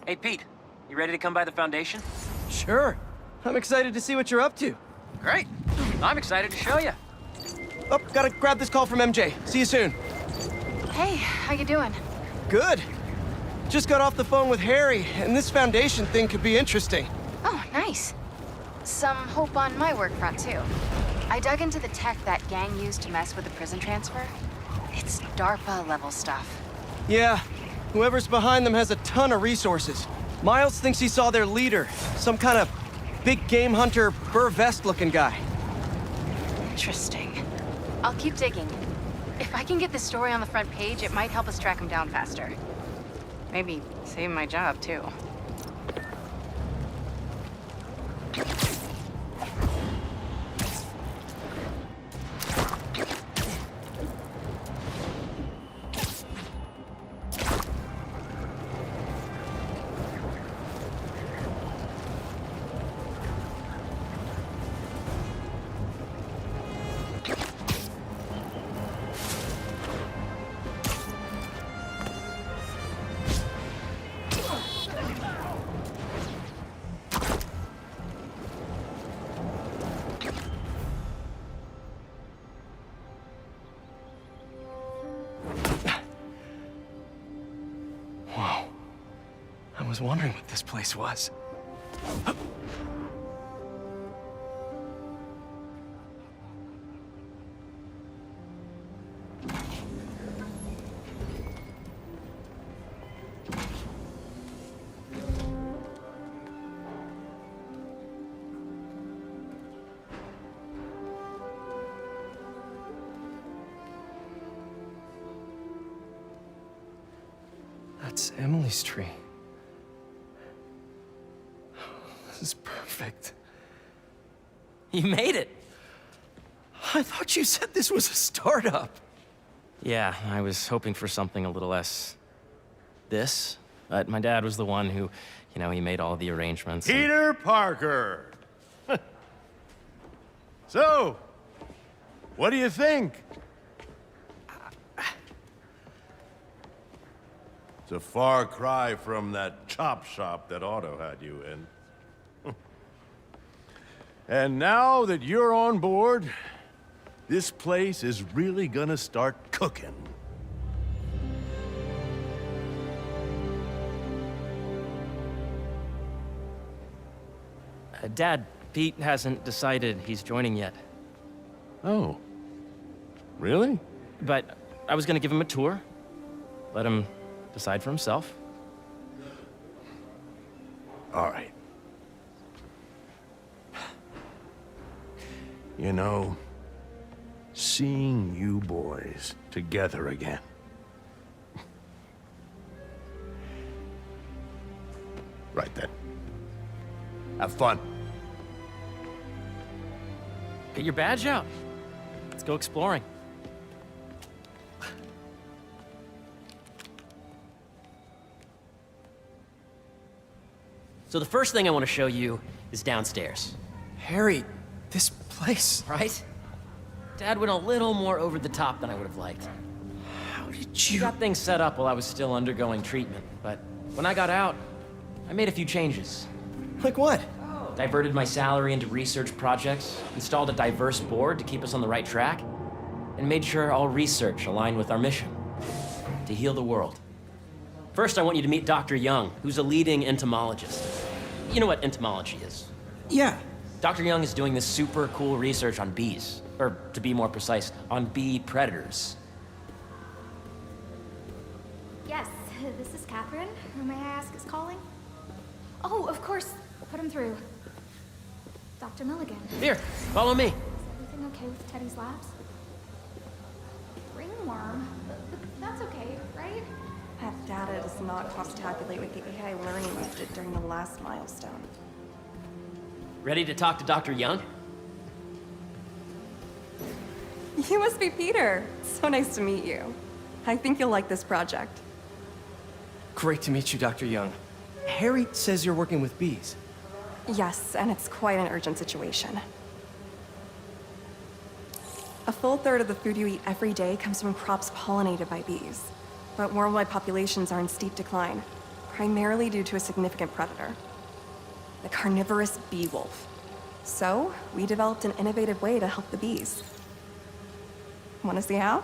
Hey, Pete. You ready to come by the Foundation? Sure. I'm excited to see what you're up to. Great. I'm excited to show you. Oh, gotta grab this call from MJ. See you soon. Hey, how you doing? Good. Just got off the phone with Harry, and this Foundation thing could be interesting. Oh, nice. Some hope on my work front, too. I dug into the tech that gang used to mess with the prison transfer. It's DARPA-level stuff. Yeah, whoever's behind them has a ton of resources. Miles thinks he saw their leader, some kind of big game hunter, fur vest-looking guy. Interesting. I'll keep digging. If I can get this story on the front page, it might help us track him down faster. Maybe save my job, too. Whoa. I was wondering what this place was. That's Emily's tree. This is perfect. You made it. I thought you said this was a startup. Yeah, I was hoping for something a little less... this. But my dad was the one who, he made all the arrangements. Peter Parker! So, what do you think? It's a far cry from that chop shop that Otto had you in. And now that you're on board, this place is really gonna start cooking. Dad, Pete hasn't decided he's joining yet. Oh. Really? But I was gonna give him a tour. Let him decide for himself. All right. You know, seeing you boys together again. Right then. Have fun. Get your badge out. Let's go exploring. So the first thing I want to show you is downstairs. Harry, this place... Right? Dad went a little more over the top than I would have liked. How did He you... got things set up while I was still undergoing treatment, but when I got out, I made a few changes. Like what? Diverted my salary into research projects, installed a diverse board to keep us on the right track, and made sure all research aligned with our mission, to heal the world. First, I want you to meet Dr. Young, who's a leading entomologist. You know what entomology is? Yeah. Dr. Young is doing this super cool research on bees, or to be more precise, on bee predators. Yes, this is Catherine. Who may I ask is calling? Oh, of course. Put him through. Dr. Milligan. Here, follow me. Is everything okay with Teddy's labs? Ringworm? But that's okay, right? That data does not cross-tabulate with the AI learning we did during the last milestone. Ready to talk to Dr. Young? You must be Peter. So nice to meet you. I think you'll like this project. Great to meet you, Dr. Young. Harry says you're working with bees. Yes, and it's quite an urgent situation. A full third of the food you eat every day comes from crops pollinated by bees. But worldwide populations are in steep decline, primarily due to a significant predator, the carnivorous bee wolf. So, we developed an innovative way to help the bees. Want to see how?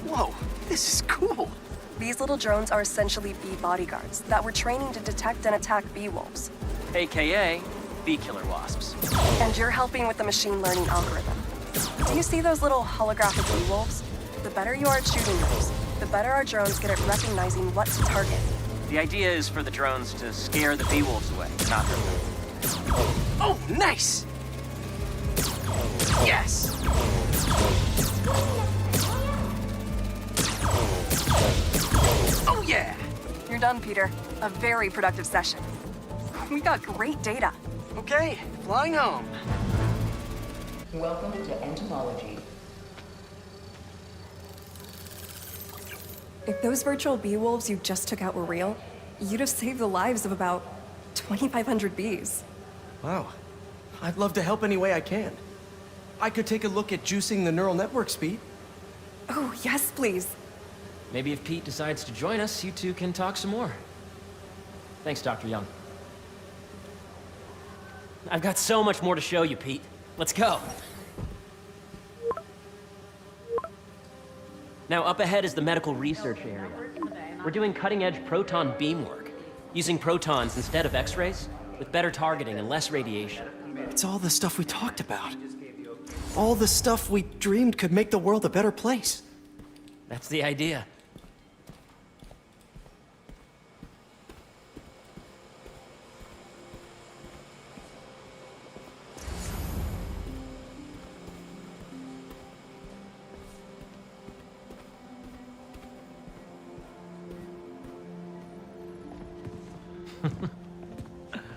Whoa, this is cool. These little drones are essentially bee bodyguards that we're training to detect and attack bee wolves. AKA bee killer wasps. And you're helping with the machine learning algorithm. Do you see those little holographic bee wolves? The better you are at shooting those, the better our drones get at recognizing what to target. The idea is for the drones to scare the bee wolves away, not them. Oh, nice! Yes! Oh, yeah! You're done, Peter. A very productive session. We got great data. Okay, flying home. Welcome to entomology. If those virtual bee wolves you just took out were real, you'd have saved the lives of about 2,500 bees. Wow. I'd love to help any way I can. I could take a look at juicing the neural network speed. Oh, yes, please. Maybe if Pete decides to join us, you two can talk some more. Thanks, Dr. Young. I've got so much more to show you, Pete. Let's go. Now, up ahead is the medical research area. We're doing cutting-edge proton beam work, using protons instead of X-rays, with better targeting and less radiation. It's all the stuff we talked about. All the stuff we dreamed could make the world a better place. That's the idea.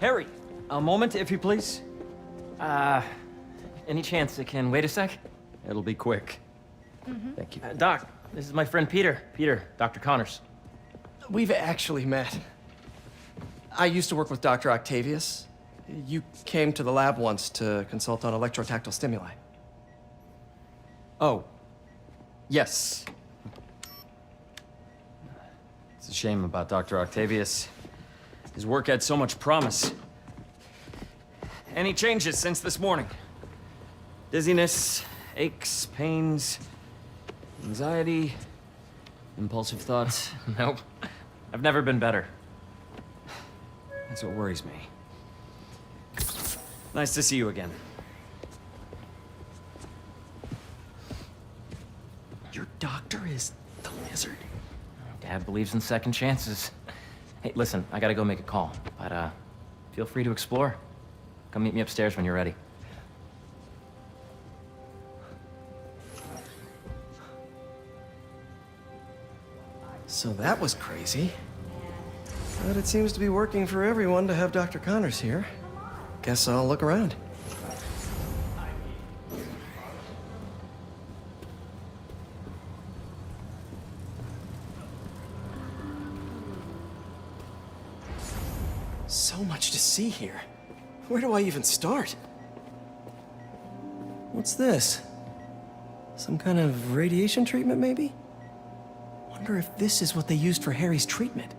Harry, A moment, if you please. any chance it can wait a sec? It'll be quick. Thank you. Doc, this is my friend Peter. Peter, Dr. Connors. We've actually met. I used to work with Dr. Octavius. You came to the lab once to consult on electrotactile stimuli. Oh. Yes. It's a shame about Dr. Octavius. His work had so much promise. Any changes since this morning? Dizziness, aches, pains, anxiety, impulsive thoughts. Nope. I've never been better. That's what worries me. Nice to see you again. Your doctor is the lizard. Dad believes in second chances. Hey, listen, I gotta go make a call, but feel free to explore. Come meet me upstairs when you're ready. So that was crazy. But it seems to be working for everyone to have Dr. Connors here. Guess I'll look around. So much to see here. Where do I even start? What's this? Some kind of radiation treatment, maybe? Wonder if this is what they used for Harry's treatment.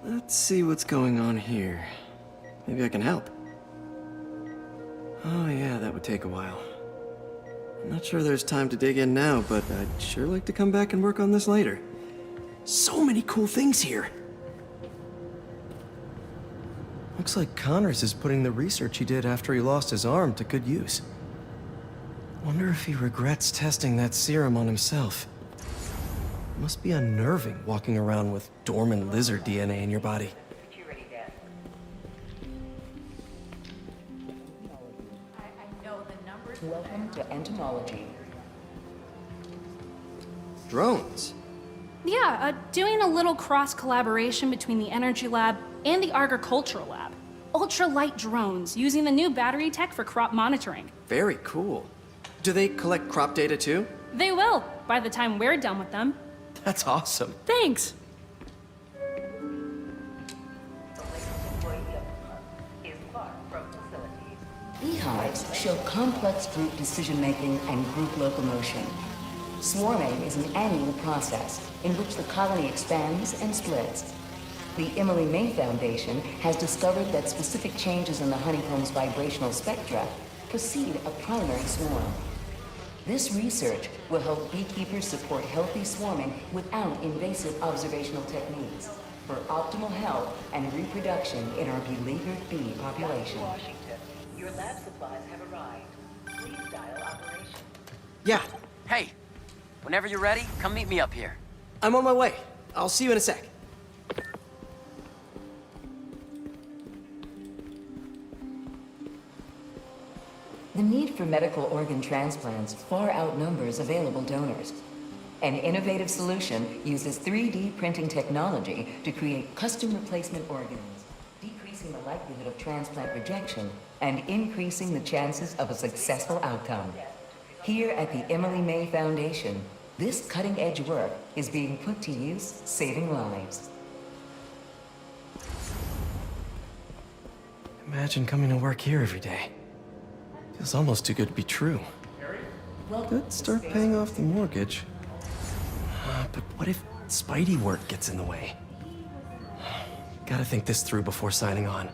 Let's see what's going on here. Maybe I can help. Oh yeah, that would take a while. I'm not sure there's time to dig in now, but I'd sure like to come back and work on this later. So many cool things here. Looks like Connors is putting the research he did after he lost his arm to good use. Wonder if he regrets testing that serum on himself. Must be unnerving walking around with dormant lizard DNA in your body. Welcome to entomology. Drones? Yeah, doing a little cross-collaboration between the Energy Lab and the Agricultural Lab. Ultra-light drones using the new battery tech for crop monitoring. Very cool. Do they collect crop data too? They will, by the time we're done with them. That's awesome. Thanks. The latest employee of the month is show complex group decision-making and group locomotion. Swarming is an annual process in which the colony expands and splits. The Emily May Foundation has discovered that specific changes in the honeycomb's vibrational spectra precede a primary swarm. This research will help beekeepers support healthy swarming without invasive observational techniques for optimal health and reproduction in our beleaguered bee population. Washington, your lab supplies have arrived. Please dial operation. Yeah, Hey, whenever you're ready, come meet me up here. I'm on my way. I'll see you in a sec. The need for medical organ transplants far outnumbers available donors. An innovative solution uses 3D printing technology to create custom replacement organs, decreasing the likelihood of transplant rejection and increasing the chances of a successful outcome. Here at the Emily May Foundation, this cutting-edge work is being put to use, saving lives. Imagine coming to work here every day. Feels almost too good to be true. Could start paying off the mortgage. But what if Spidey work gets in the way? Gotta think this through before signing on.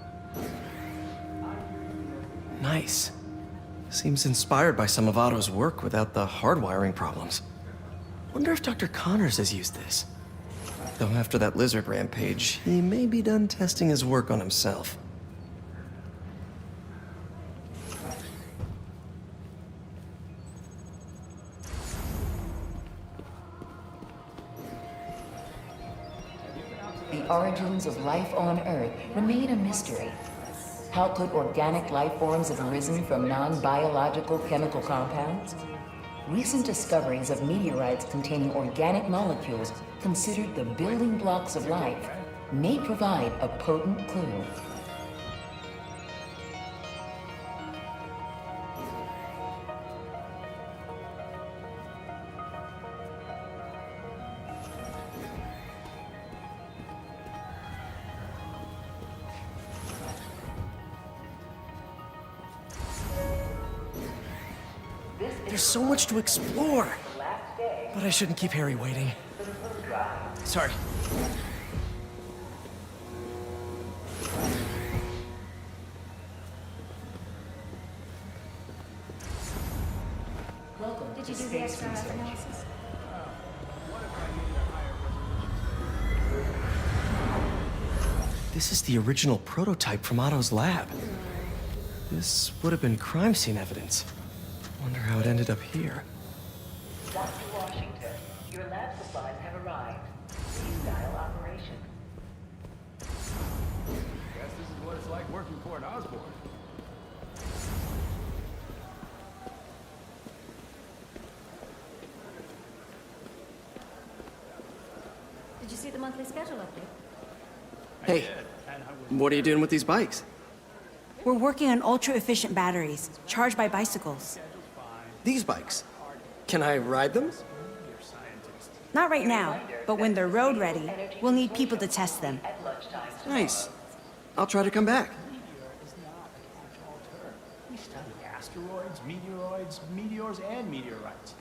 Nice. Seems inspired by some of Otto's work without the hardwiring problems. Wonder if Dr. Connors has used this. Though after that lizard rampage, he may be done testing his work on himself. The origins of life on Earth remain a mystery. How could organic life forms have arisen from non-biological chemical compounds? Recent discoveries of meteorites containing organic molecules considered the building blocks of life may provide a potent clue. There's so much to explore. But I shouldn't keep Harry waiting. Sorry. Did you do the extra math analysis? This is the original prototype from Otto's lab. This would have been crime scene evidence. Wonder how it ended up here. Dr. Washington, your lab supplies have arrived. Please dial operation. Guess this is what it's like working for an Osborn. Did you see the monthly schedule update? Hey, what are you doing with these bikes? We're working on ultra-efficient batteries, charged by bicycles. These bikes. Can I ride them? Not right now, but when they're road ready, we'll need people to test them. Nice. I'll try to come back. We study asteroids, meteoroids, meteors, and meteorites.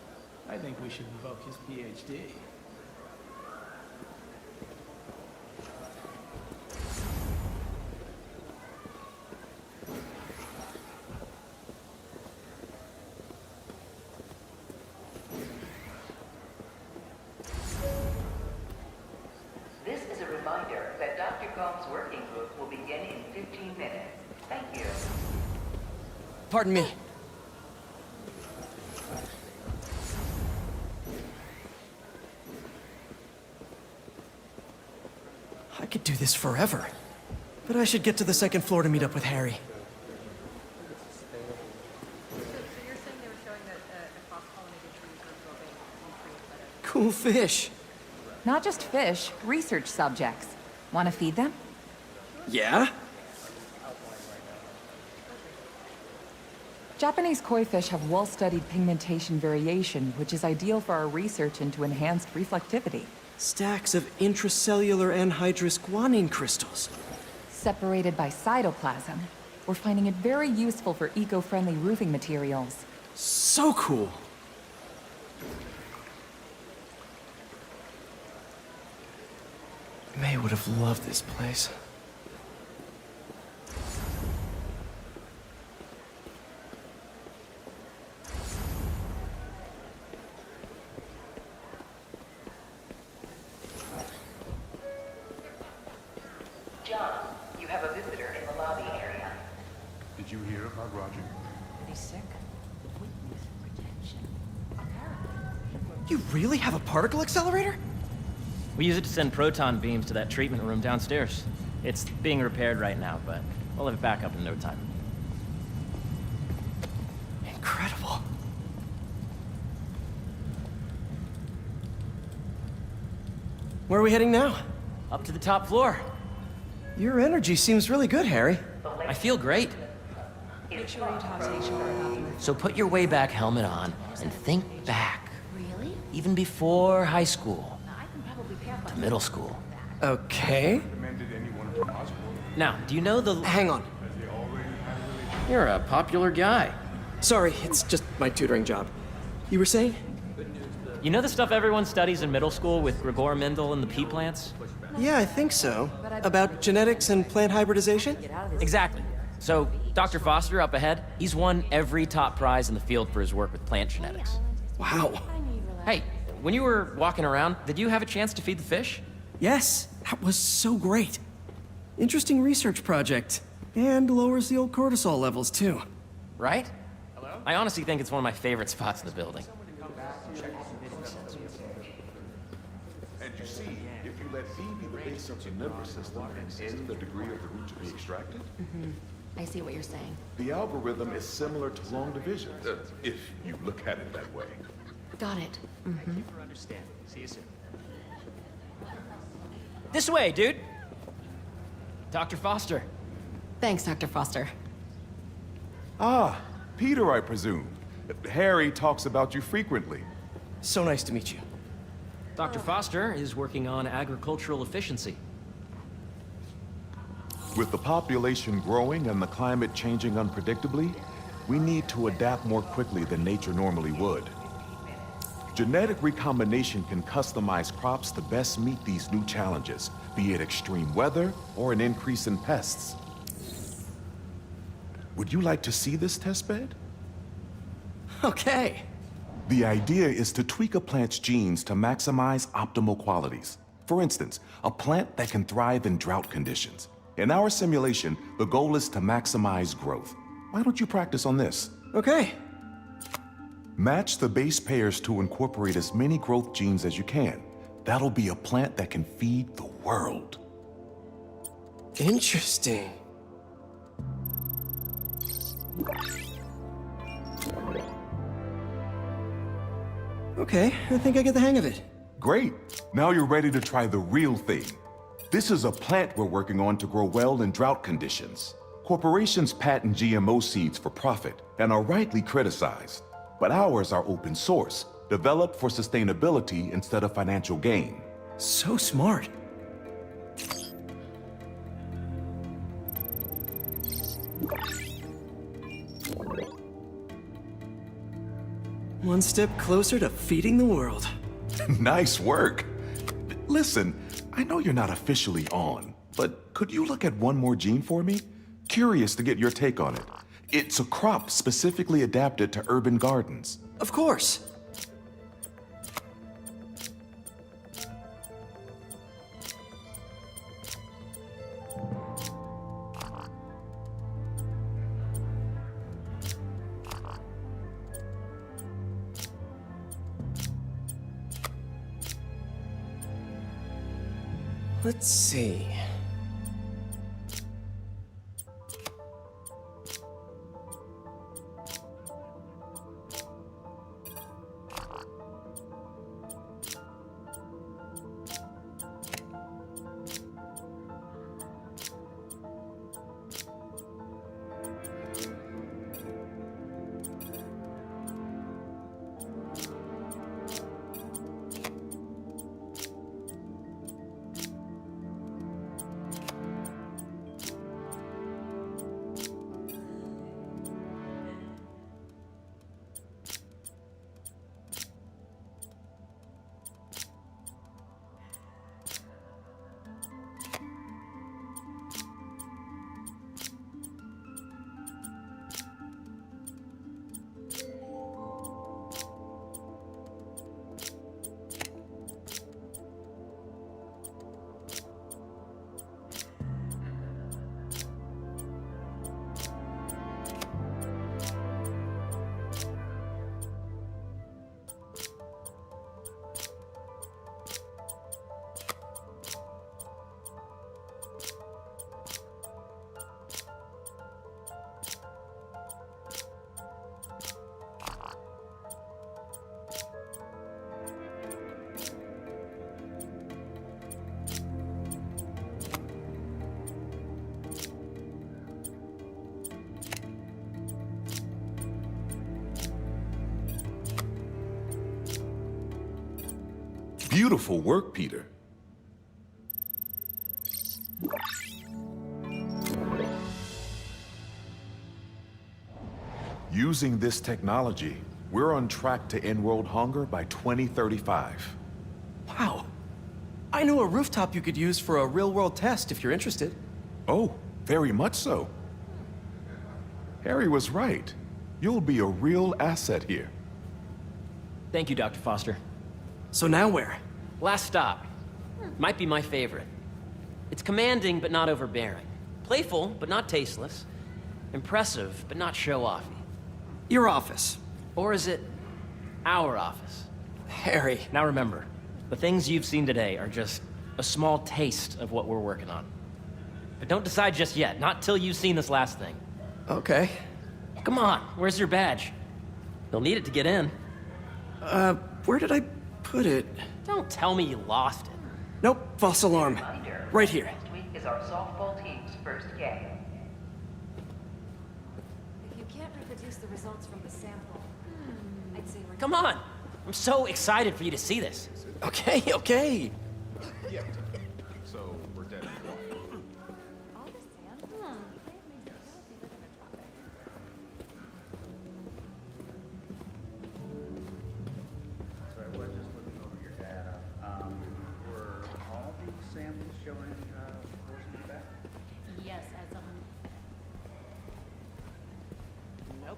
I think we should revoke his PhD. This is a reminder that Dr. Combs' working group will begin in 15 minutes. Thank you. Pardon me. I could do this forever. But I should get to the second floor to meet up with Harry. Cool fish. Not just fish, research subjects. Want to feed them? Yeah? Japanese koi fish have well-studied pigmentation variation, which is ideal for our research into enhanced reflectivity. Stacks of intracellular anhydrous guanine crystals. Separated by cytoplasm. We're finding it very useful for eco-friendly roofing materials. So cool. May would have loved this place. John, you have a visitor in the lobby area. Did you hear about Roger? He's sick. You really have a particle accelerator? We use it to send proton beams to that treatment room downstairs. It's being repaired right now, but we'll have it back up in no time. Incredible. Where are we heading now? Up to the top floor. Your energy seems really good, Harry. I feel great. So put your way back helmet on and think back. Really? Even before high school. To middle school. Okay. Now, do you know the... Hang on. You're a popular guy. Sorry, it's just my tutoring job. You were saying? You know the stuff everyone studies in middle school with Gregor Mendel and the pea plants? Yeah, I think so. About genetics and plant hybridization? Exactly. So, Dr. Foster up ahead, he's won every top prize in the field for his work with plant genetics. Wow. Hey, when you were walking around, did you have a chance to feed the fish? Yes, that was so great. Interesting research project. And lowers the old cortisol levels, too. Right? I honestly think it's one of my favorite spots in the building. And you see, if you let B be the base of the nervous system and N the degree of the root to be extracted, I see what you're saying. the algorithm is similar to long division, if you look at it that way. Got it. This way, dude! Dr. Foster. Thanks, Dr. Foster. Ah, Peter, I presume. Harry talks about you frequently. So nice to meet you. Dr. Foster is working on agricultural efficiency. With the population growing and the climate changing unpredictably, we need to adapt more quickly than nature normally would. Genetic recombination can customize crops to best meet these new challenges, be it extreme weather or an increase in pests. Would you like to see this testbed? Okay. The idea is to tweak a plant's genes to maximize optimal qualities. For instance, a plant that can thrive in drought conditions. In our simulation, the goal is to maximize growth. Why don't you practice on this? Okay. Match the base pairs to incorporate as many growth genes as you can. That'll be a plant that can feed the world. Interesting. Okay, I think I get the hang of it. Great. Now you're ready to try the real thing. This is a plant we're working on to grow well in drought conditions. Corporations patent GMO seeds for profit and are rightly criticized. But ours are open source, developed for sustainability instead of financial gain. So smart. One step closer to feeding the world. Nice work. Listen, I know you're not officially on, but could you look at one more gene for me? Curious to get your take on it. It's a crop specifically adapted to urban gardens. Of course. Let's see. Beautiful work, Peter. Using this technology, we're on track to end world hunger by 2035. Wow. I know a rooftop you could use for a real-world test if you're interested. Oh, very much so. Harry was right. You'll be a real asset here. Thank you, Dr. Foster. So now where? Last stop. Might be my favorite. It's commanding, but not overbearing. Playful, but not tasteless. Impressive, but not show-offy. Your office. Or is it our office? Harry. Now remember, the things you've seen today are just a small taste of what we're working on. But don't decide just yet, not till you've seen this last thing. Okay. Come on, where's your badge? You'll need it to get in. Where did I put it? Don't tell me you lost it. Nope, false alarm. Right here. Next week is our softball team's first game. If you can't reproduce the results from the sample, I'd say we're... Come on! I'm so excited for you to see this. Okay, okay. Yeah. So, we're dead. All this sand? Sorry, we're just looking over your data. Were all these samples showing force feedback? Yes, as Nope.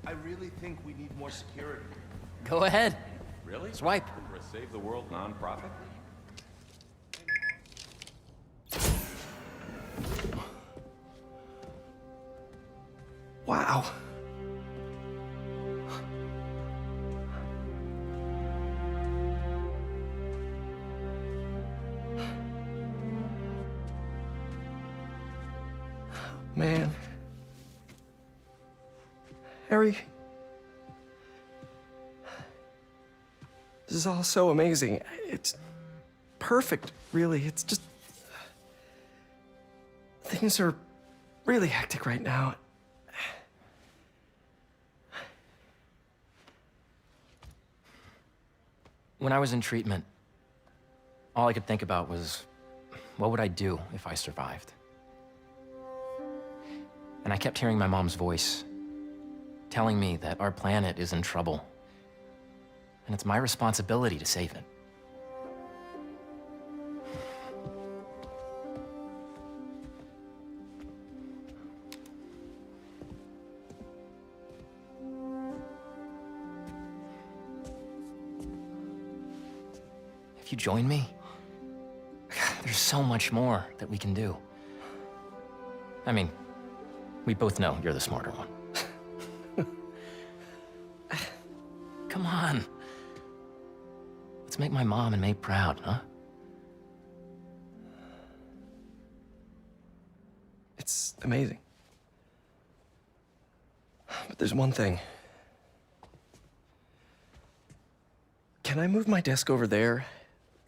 I really think we need more security. Go ahead. Really? Swipe. For a Save the World nonprofit? Wow. Man. Harry. This is all so amazing. It's perfect, really. It's just... Things are really hectic right now. When I was in treatment, all I could think about was, what would I do if I survived? And I kept hearing my mom's voice, telling me that our planet is in trouble, and it's my responsibility to save it. If you join me, there's so much more that we can do. I mean, we both know you're the smarter one. Come on. Let's make my mom and May proud, huh? It's amazing. But there's one thing. Can I move my desk over there?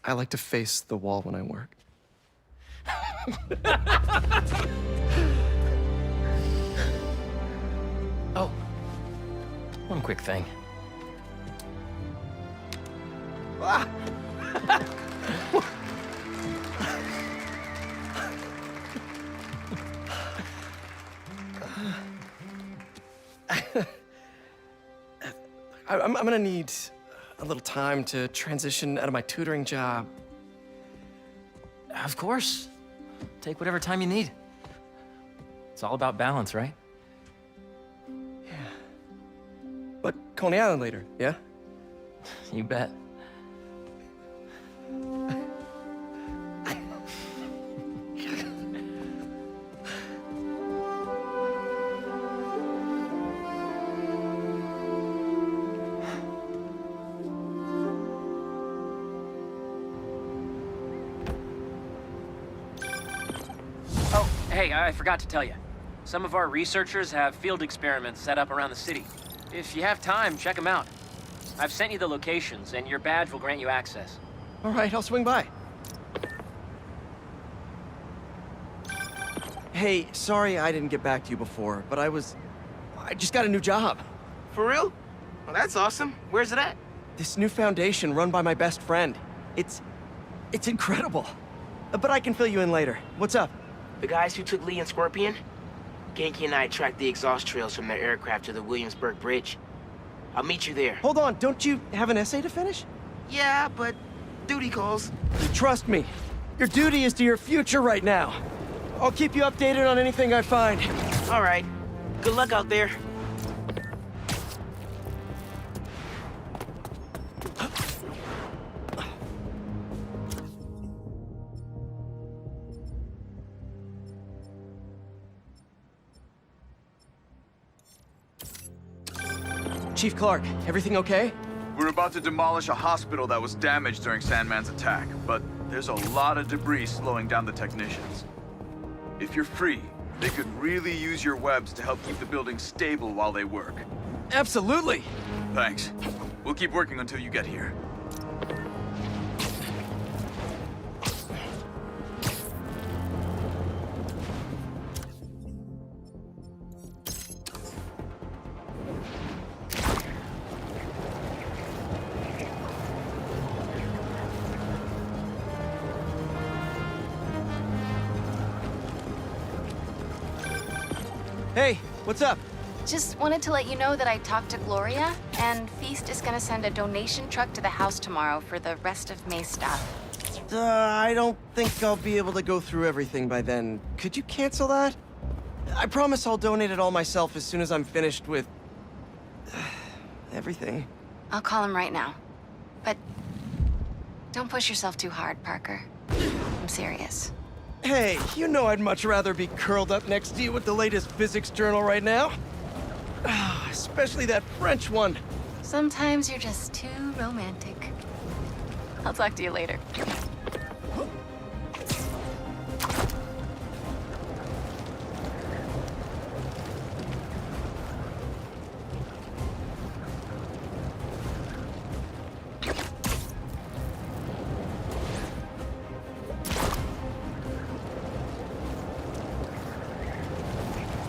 I like to face the wall when I work. Oh, one quick thing. Ah! I'm gonna need a little time to transition out of my tutoring job. Of course. Take whatever time you need. It's all about balance, right? Yeah. But Coney Island later, yeah? You bet. Oh, hey, I forgot to tell you. Some of our researchers have field experiments set up around the city. If you have time, check them out. I've sent you the locations, and your badge will grant you access. All right, I'll swing by. Hey, sorry I didn't get back to you before, but I was I just got a new job. For real? Well, that's awesome. Where's it at? This new foundation run by my best friend. It's incredible. But I can fill you in later. What's up? The guys who took Lee and Scorpion? Genki and I tracked the exhaust trails from their aircraft to the Williamsburg Bridge. I'll meet you there. Hold on, don't you have an essay to finish? Yeah, but duty calls. Trust me, your duty is to your future right now. I'll keep you updated on anything I find. All right. Good luck out there. Chief Clark, everything okay? We're about to demolish a hospital that was damaged during Sandman's attack, but there's a lot of debris slowing down the technicians. If you're free, they could really use your webs to help keep the building stable while they work. Absolutely! Thanks. We'll keep working until you get here. Hey, what's up? Just wanted to let you know that I talked to Gloria, and Feast is gonna send a donation truck to the house tomorrow for the rest of May's stuff. I don't think I'll be able to go through everything by then. Could you cancel that? I promise I'll donate it all myself as soon as I'm finished with... everything. I'll call him right now. But don't push yourself too hard, Parker. I'm serious. Hey, you know I'd much rather be curled up next to you with the latest physics journal right now. Especially that French one. Sometimes you're just too romantic. I'll talk to you later.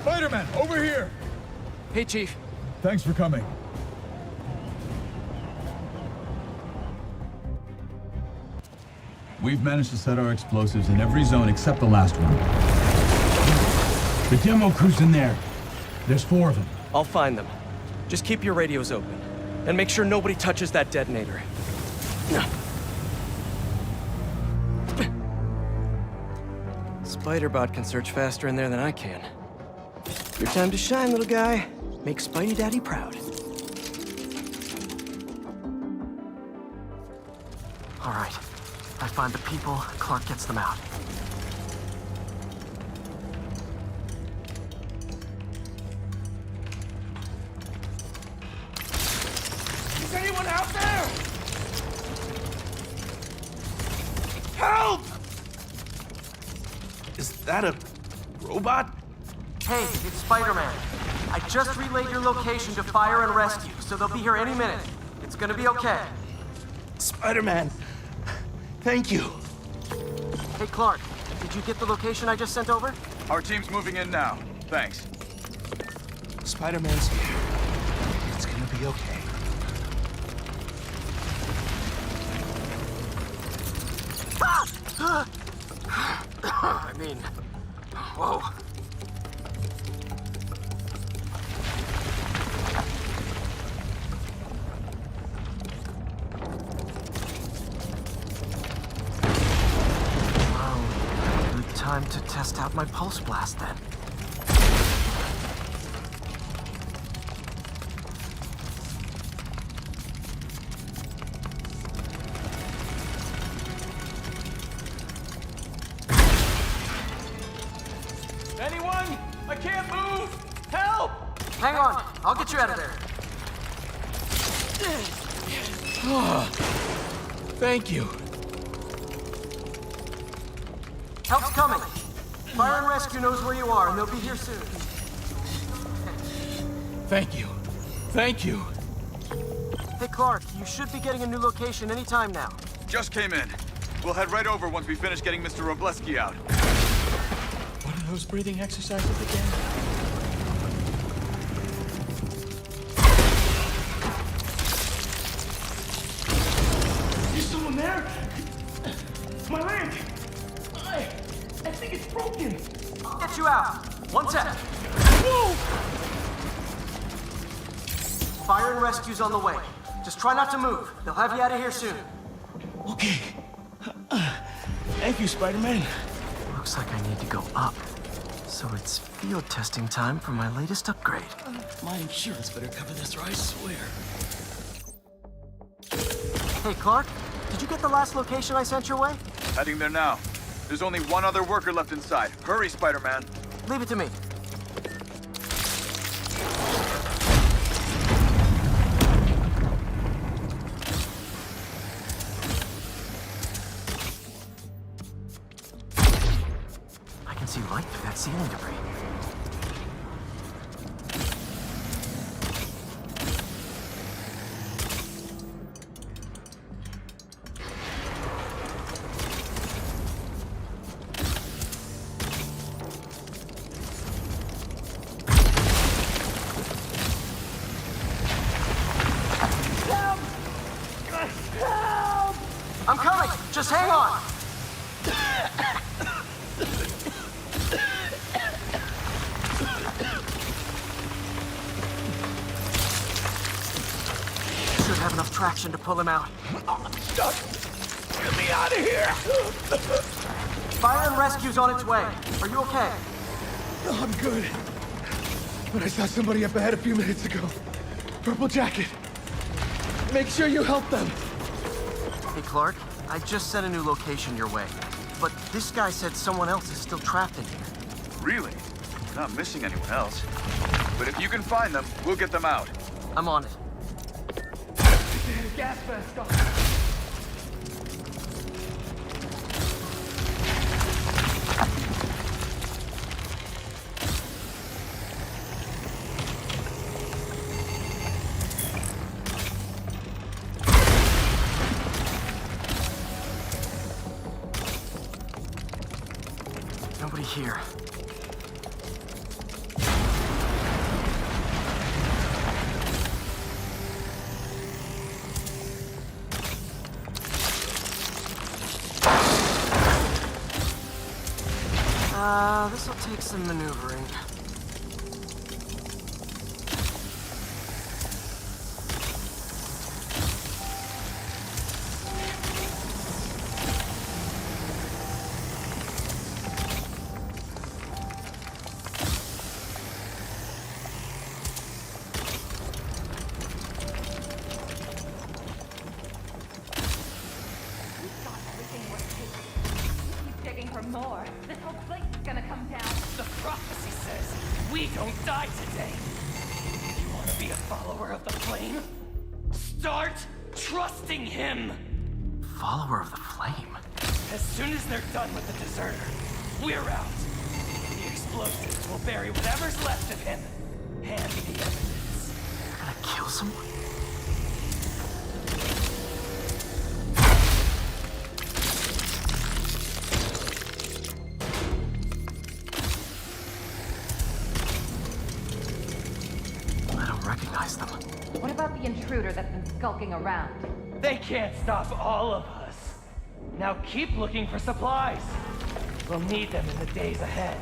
Spider-Man, over here! Hey, Chief. Thanks for coming. We've managed to set our explosives in every zone except the last one. The demo crew's in there. There's 4 of them. I'll find them. Just keep your radios open. And make sure nobody touches that detonator. Spider-Bot can search faster in there than I can. Your time to shine, little guy. Make Spidey Daddy proud. All right. I find the people, Clark gets them out. Is anyone out there? Help! Is that a robot? Hey, it's Spider-Man. I just relayed your location to fire and rescue, so they'll be here any minute. It's gonna be okay. Spider-Man, thank you. Hey, Clark, did you get the location I just sent over? Our team's moving in now. Thanks. Spider-Man's here. It's gonna be okay. I mean, whoa. Good time to test out my pulse blast then. Anyone? I can't move! Help! Hang on, I'll get you out of there. Thank you. Help's coming. Fire and Rescue knows where you are, and they'll be here soon. Thank you. Thank you. Hey, Clark, you should be getting a new location anytime now. Just came in. We'll head right over once we finish getting Mr. Robleski out. What are those breathing exercises again? you out. One sec. Whoa! Fire and rescue's on the way. Just try not to move. They'll have you out of here soon. Okay. Thank you, Spider-Man. Looks like I need to go up. So it's field testing time for my latest upgrade. My insurance better cover this, or I swear. Hey, Clark, did you get the last location I sent your way? Heading there now. There's only one other worker left inside. Hurry, Spider-Man. Leave it to me. I can see right through that ceiling debris. I'm coming! Just hang on! Should have enough traction to pull him out. I'm stuck! Get me out of here! Fire and rescue's on its way. Are you okay? No, I'm good. But I saw somebody up ahead a few minutes ago. Purple jacket. Make sure you help them. Hey, Clark, I just sent a new location your way. But this guy said someone else is still trapped in here. Really? You're not missing anyone else. But if you can find them, we'll get them out. I'm on it. Gas mask on. Nobody here. This'll take some maneuvering. Digging for more. This whole place is gonna come down. The prophecy says we don't die today. You want to be a follower of the flame? Start trusting him! Follower of the flame? As soon as they're done with the deserter, we're out. The explosives will bury whatever's left of him. And the evidence. You're gonna kill someone? Recognize them. What about the intruder that's been skulking around? They can't stop all of us. Now keep looking for supplies. We'll need them in the days ahead.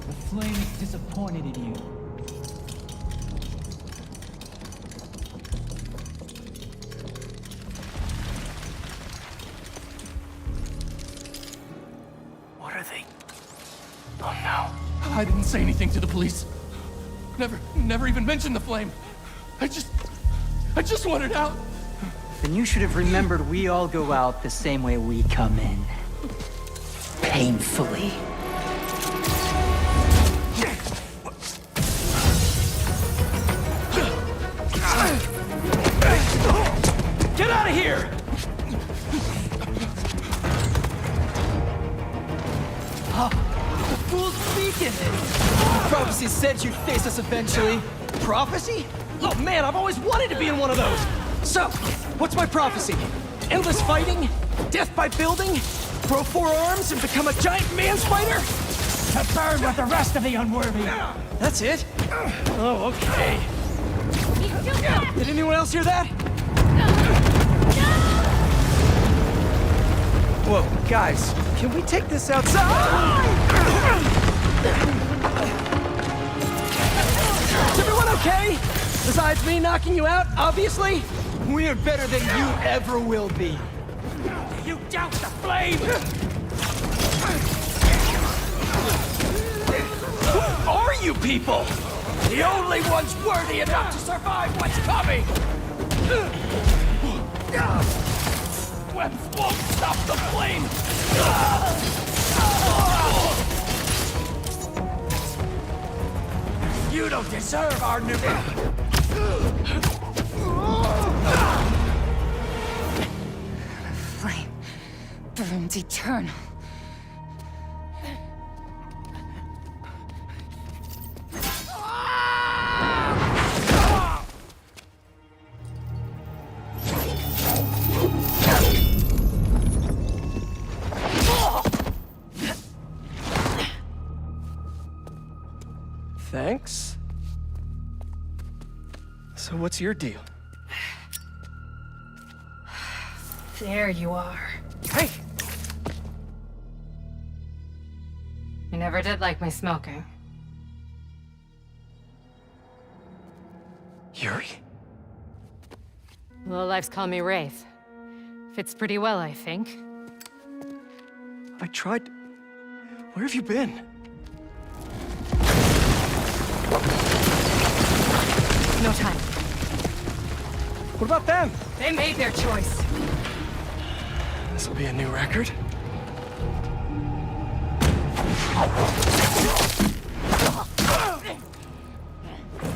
The flame is disappointed in you. What are they? Oh no. I didn't say anything to the police. Never even mentioned the flame. I just wanted out. Then you should have remembered we all go out the same way we come in. Painfully. Get out of here! The fool's beacon! Prophecy said you'd face us eventually. Prophecy? Oh man, I've always wanted to be in one of those! So, what's my prophecy? Endless fighting? Death by building? Grow 4 arms and become a giant man spider? To burn with the rest of the unworthy. That's it? Oh, okay. Did anyone else hear that? Whoa, guys, can we take this outside? Is everyone okay? Besides me knocking you out, obviously? We're better than you ever will be. You douse the flame! Who are you people? The only ones worthy enough to survive what's coming! Webs won't stop the flame! You don't deserve our new... Flame burns eternal. Thanks. So what's your deal? There you are. Hey! You never did like my smoking. Yuri? Lowlifes call me Wraith. Fits pretty well, I think. I tried... Where have you been? No time. What about them? They made their choice. This'll be a new record.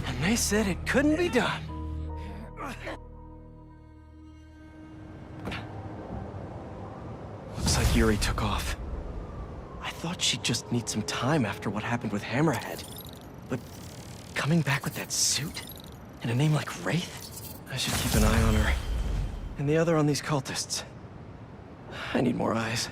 And they said it couldn't be done. Looks like Yuri took off. I thought she'd just need some time after what happened with Hammerhead. But coming back with that suit? And a name like Wraith? I should keep an eye on her. And the other on these cultists. I need more eyes.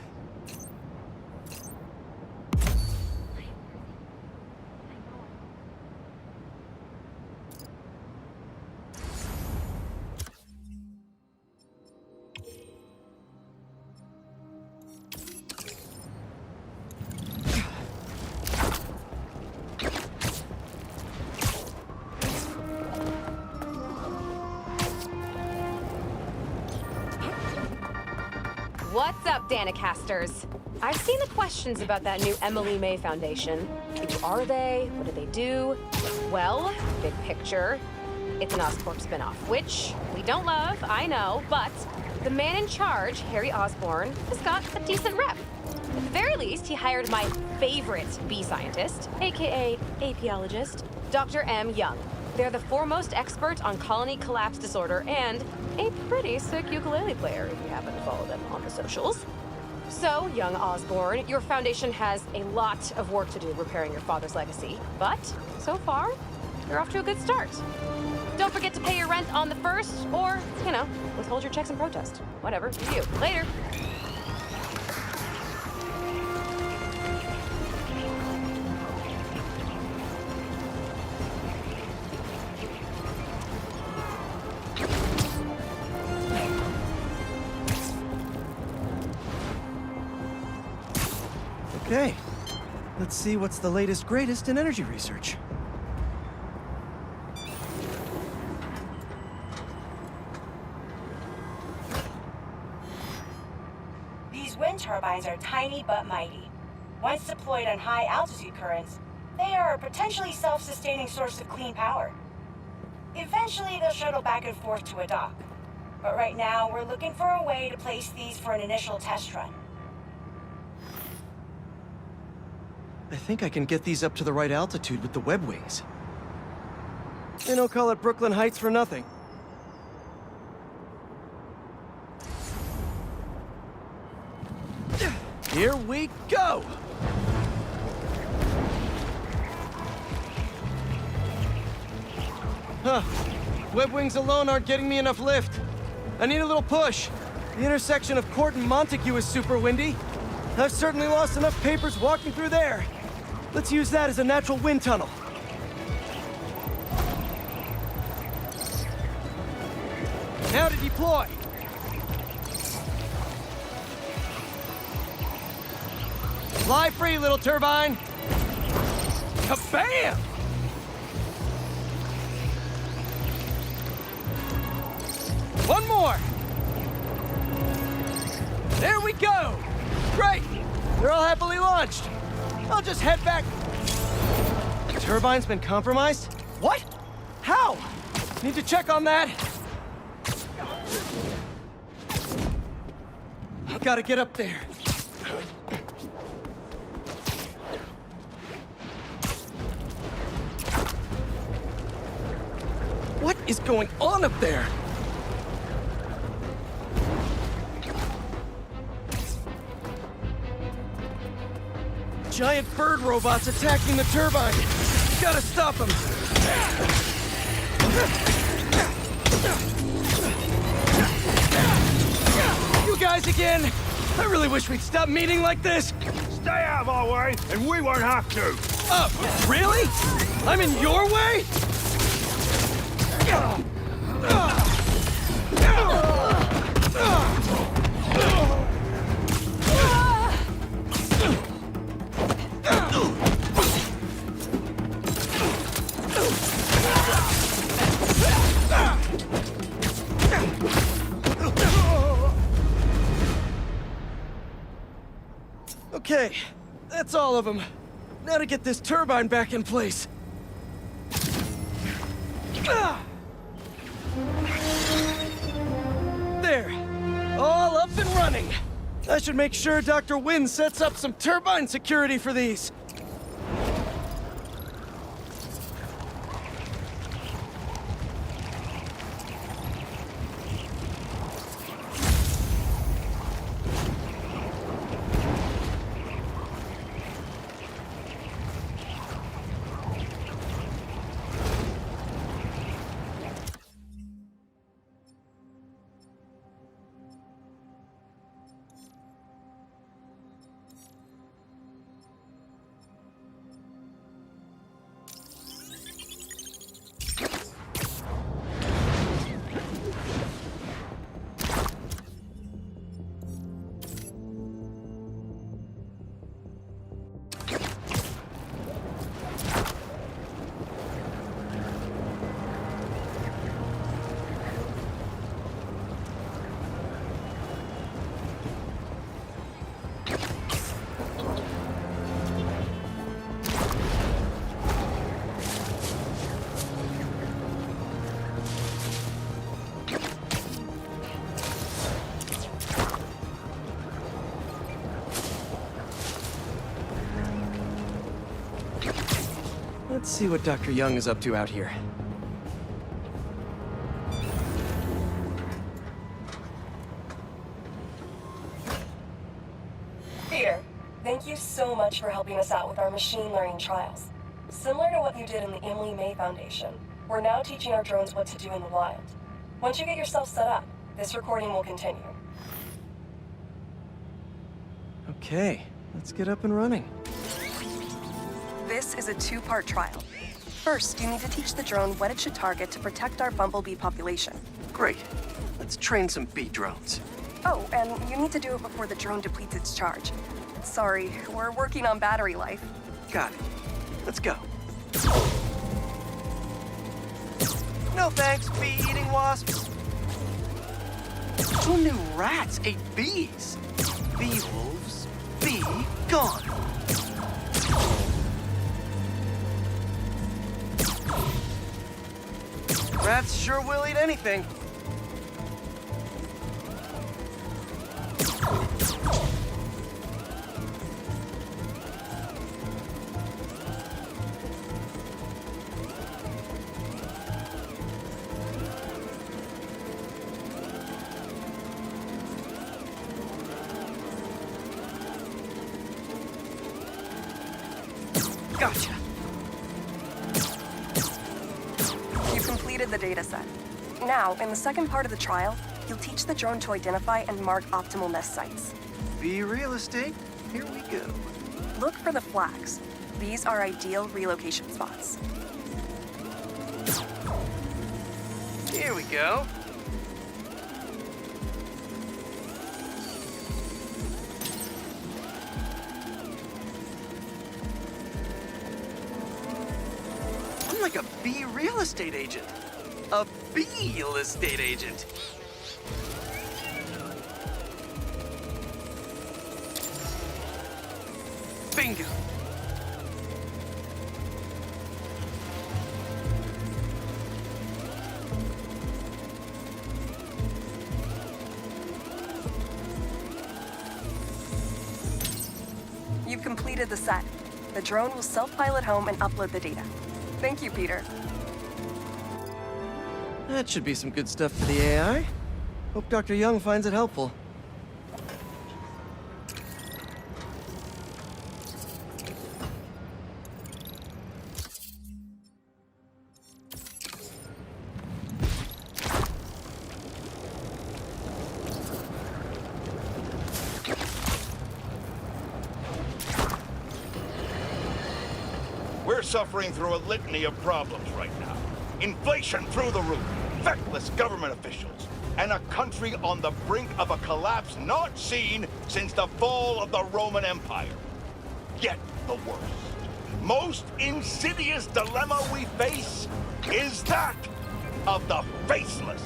What's up, Danicasters? I've seen the questions about that new Emily May Foundation. Who are they? What do they do? Well, big picture, it's an Oscorp spinoff, which we don't love, I know, but the man in charge, Harry Osborn, has got a decent rep. At the very least, he hired my favorite bee scientist, aka apiologist, Dr. M. Young. They're the foremost expert on colony collapse disorder and a pretty sick ukulele player if you happen to follow them on the socials. So, young Osborn, your foundation has a lot of work to do repairing your father's legacy, but so far, you're off to a good start. Don't forget to pay your rent on the 1st, or, you know, withhold your checks in protest. Whatever, you. Later. Okay, let's see what's the latest greatest in energy research. These wind turbines are tiny but mighty. Once deployed on high altitude currents, they are a potentially self-sustaining source of clean power. Eventually, they'll shuttle back and forth to a dock. But right now, we're looking for a way to place these for an initial test run. I think I can get these up to the right altitude with the web wings. They don't call it Brooklyn Heights for nothing. Here we go! Huh. Web wings alone aren't getting me enough lift. I need a little push. The intersection of Court and Montague is super windy. I've certainly lost enough papers walking through there. Let's use that as a natural wind tunnel. Now to deploy. Fly free, little turbine. Kabam! One more. There we go. Great. They're all happily launched. I'll just head back. The turbine's been compromised? What? How? Need to check on that. I've got to get up there. What is going on up there? Giant bird robots attacking the turbine. Gotta stop them. You guys again? I really wish we'd stop meeting like this. Stay out of our way, and we won't have to. Really? I'm in your way? Okay, that's all of them. Now to get this turbine back in place. There, all up and running. I should make sure Dr. Wynn sets up some turbine security for these. Let's see what Dr. Young is up to out here. Peter, thank you so much for helping us out with our machine learning trials. Similar to what you did in the Emily May Foundation, we're now teaching our drones what to do in the wild. Once you get yourself set up, this recording will continue. Okay, let's get up and running. This is a two-part trial. First, you need to teach the drone what it should target to protect our bumblebee population. Great. Let's train some bee drones. Oh, and you need to do it before the drone depletes its charge. Sorry, we're working on battery life. Got it. Let's go. No thanks, bee-eating wasps. Who knew rats ate bees? Bee wolves, be gone. Rats sure will eat anything. Gotcha. You completed the data set. Now, in the second part of the trial, You'll teach the drone to identify and mark optimal nest sites. Be real estate. Here we go. Look for the flags. These are ideal relocation spots. Here we go. I'm like a bee real estate agent. A bee-real estate agent. Bingo. You've completed the set. The drone will self-pilot home and upload the data. Thank you, Peter. That should be some good stuff for the AI. Hope Dr. Young finds it helpful. We're suffering through a litany of problems right now. Inflation through the roof, feckless government officials, and a country on the brink of a collapse not seen since the fall of the Roman Empire. Yet the worst, most insidious dilemma we face is that of the faceless.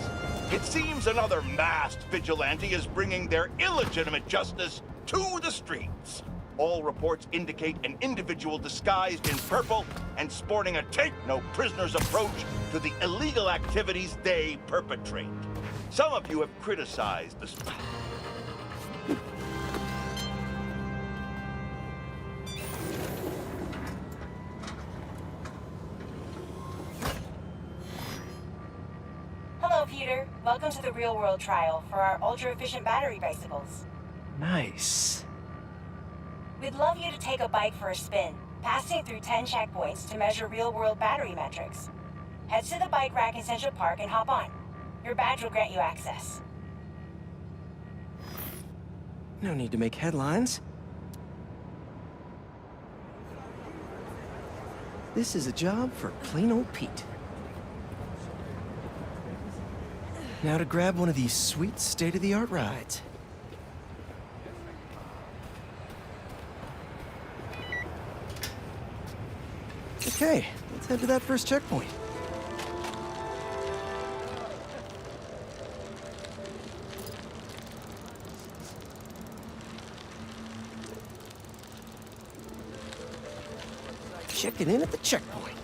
It seems another masked vigilante is bringing their illegitimate justice to the streets. All reports indicate an individual disguised in purple and sporting a take-no-prisoners approach to the illegal activities they perpetrate. Some of you have criticized the... Hello, Peter. Welcome to the real-world trial for our ultra-efficient battery bicycles. Nice. We'd love you to take a bike for a spin, passing through 10 checkpoints to measure real-world battery metrics. Head to the bike rack in Central Park and hop on. Your badge will grant you access. No need to make headlines. This is a job for plain old Pete. Now to grab one of these sweet state-of-the-art rides. Okay, let's head to that first checkpoint. Checking in at the checkpoint.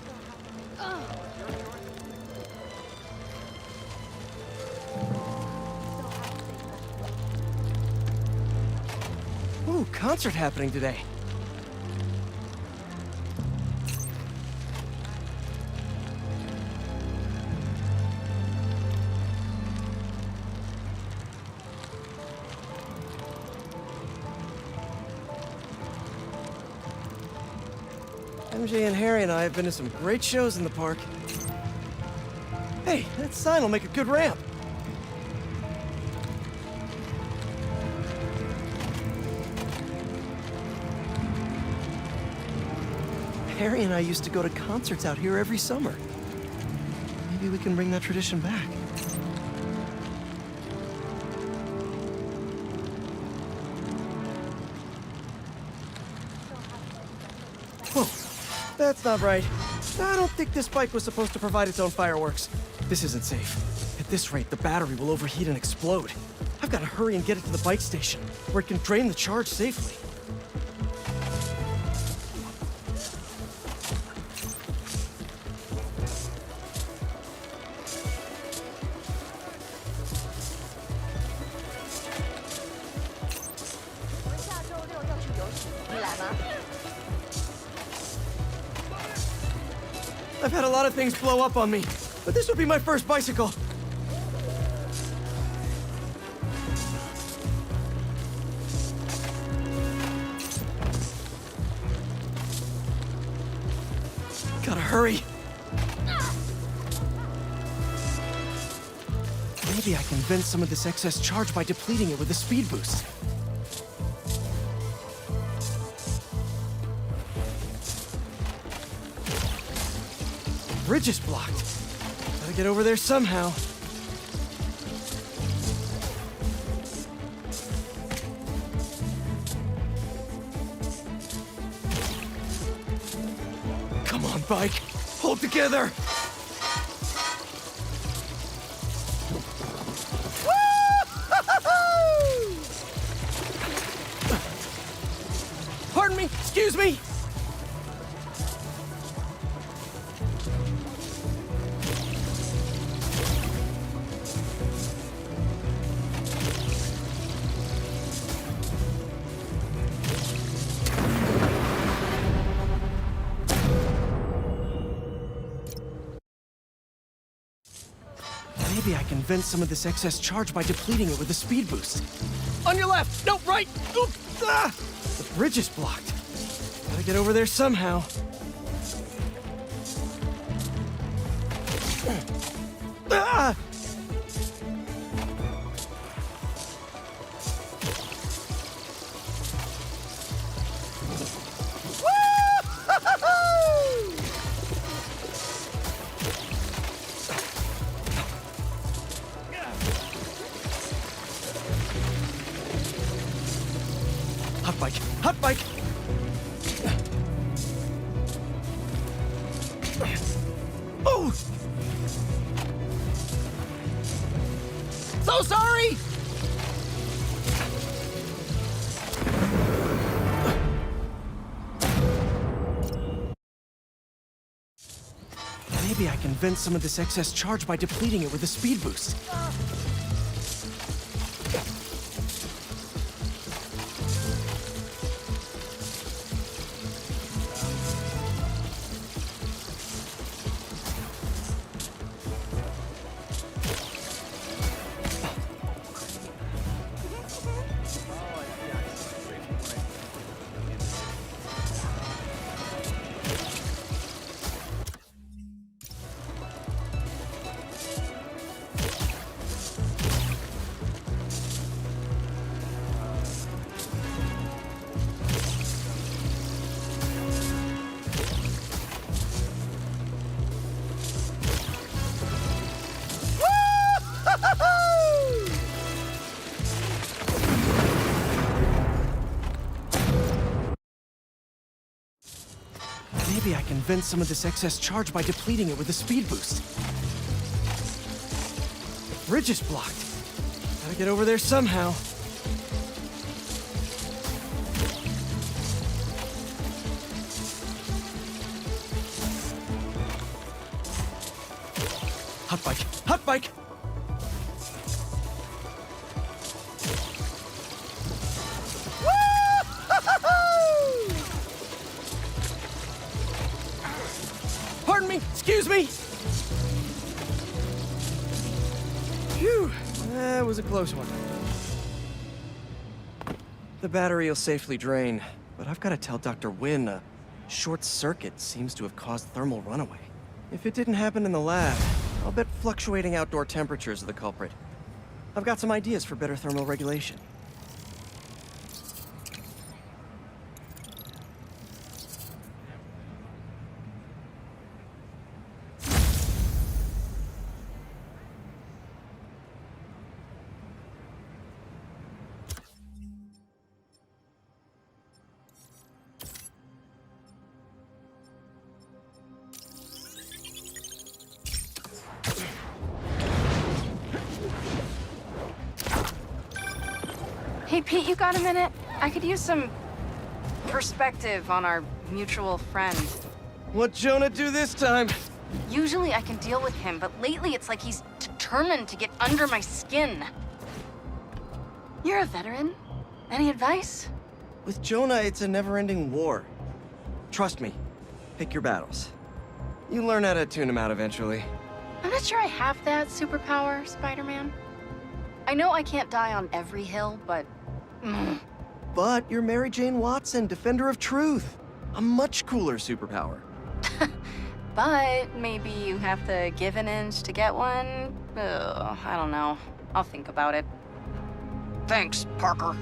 Ooh, concert happening today. MJ and Harry and I have been to some great shows in the park. Hey, that sign will make a good ramp. Harry and I used to go to concerts out here every summer. Maybe we can bring that tradition back. Whoa, that's not right. I don't think this bike was supposed to provide its own fireworks. This isn't safe. At this rate, the battery will overheat and explode. I've got to hurry and get it to the bike station, where it can drain the charge safely. I've had a lot of things blow up on me, but this would be my first bicycle. Gotta hurry. Maybe Maybe I can vent some of this excess charge by depleting it with a speed boost. The bridge is blocked. Gotta get over there somehow. Come on, bike. Hold together. Pardon me, excuse me. Maybe I can vent some of this excess charge by depleting it with a speed boost. On your left! No, right! Oop! Ah! The bridge is blocked. Gotta get over there somehow. Ah! Hot bike! Hot bike! Oh! So sorry! Maybe I can vent some of this excess charge by depleting it with a speed boost. Maybe I can vent some of this excess charge by depleting it with a speed boost. The bridge is blocked. Gotta get over there somehow. Hot bike! Hot bike! Pardon me, excuse me. Phew, that was a close one. The battery will safely drain, but I've got to tell Dr. Wynn a short circuit seems to have caused thermal runaway. If it didn't happen in the lab, I'll bet fluctuating outdoor temperatures are the culprit. I've got some ideas for better thermal regulation. Hey, Pete, you got a minute? I could use some perspective on our mutual friend. What'd Jonah do this time? Usually I can deal with him, but lately it's like he's determined to get under my skin. You're a veteran. Any advice? With Jonah, it's a never-ending war. Trust me, pick your battles. You learn how to tune him out eventually. I'm not sure I have that superpower, Spider-Man. I know I can't die on every hill, but... But you're Mary Jane Watson, Defender of Truth. A much cooler superpower. But maybe you have to give an inch to get one? Ugh, I don't know. I'll think about it. Thanks, Parker.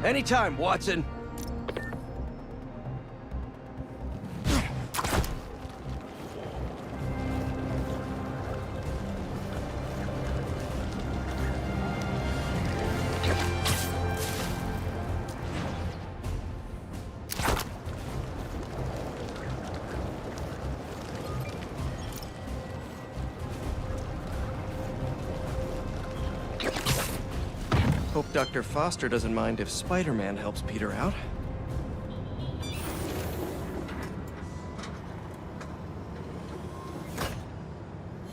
Anytime, Watson. Hope Dr. Foster doesn't mind if Spider-Man helps Peter out.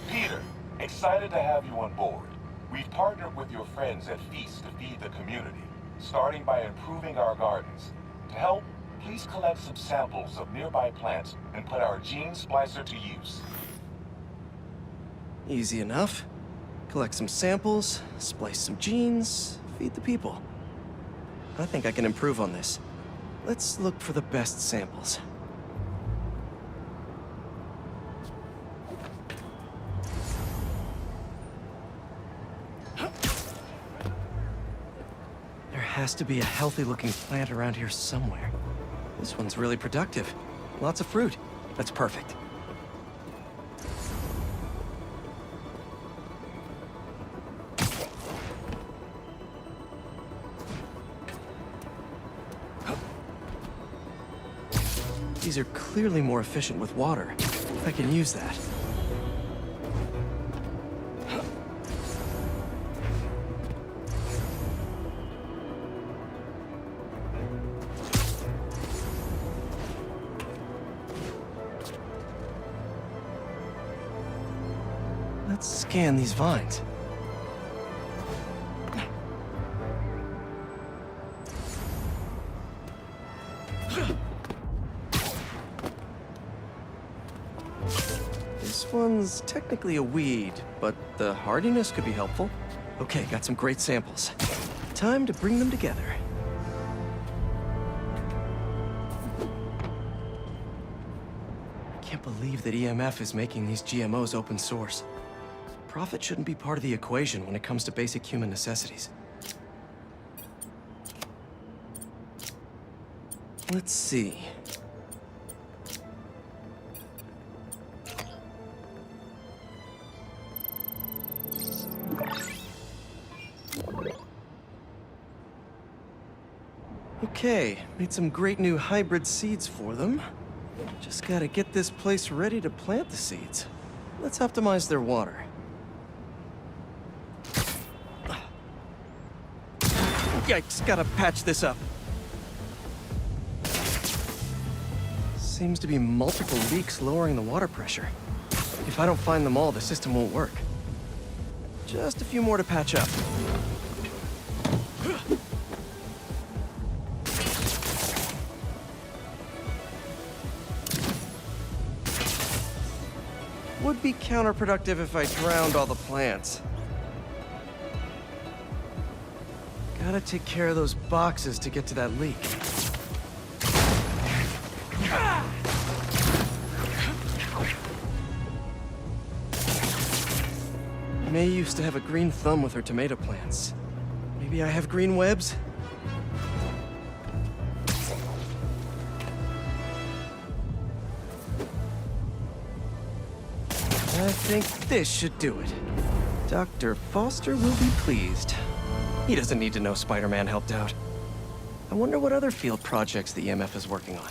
Peter, excited to have you on board. We've partnered with your friends at Feast to feed the community, starting by improving our gardens. To help, please collect some samples of nearby plants and put our gene splicer to use. Easy enough. Collect some samples, splice some genes, feed the people. I think I can improve on this. Let's look for the best samples. There has to be a healthy-looking plant around here somewhere. This one's really productive. Lots of fruit. That's perfect. These are clearly more efficient with water. I can use that. Let's scan these vines. This one's technically a weed, but the hardiness could be helpful. Okay, got some great samples. Time to bring them together. Can't believe that EMF is making these GMOs open source. Profit shouldn't be part of the equation when it comes to basic human necessities. Let's see. Okay, made some great new hybrid seeds for them. Just gotta get this place ready to plant the seeds. Let's optimize their water. Yikes, gotta patch this up. Seems to be multiple leaks lowering the water pressure. If I don't find them all, the system won't work. Just a few more to patch up. Would be counterproductive if I drowned all the plants. Gotta take care of those boxes to get to that leak. May used to have a green thumb with her tomato plants. Maybe I have green webs? I think this should do it. Dr. Foster will be pleased. He doesn't need to know Spider-Man helped out. I wonder what other field projects the EMF is working on.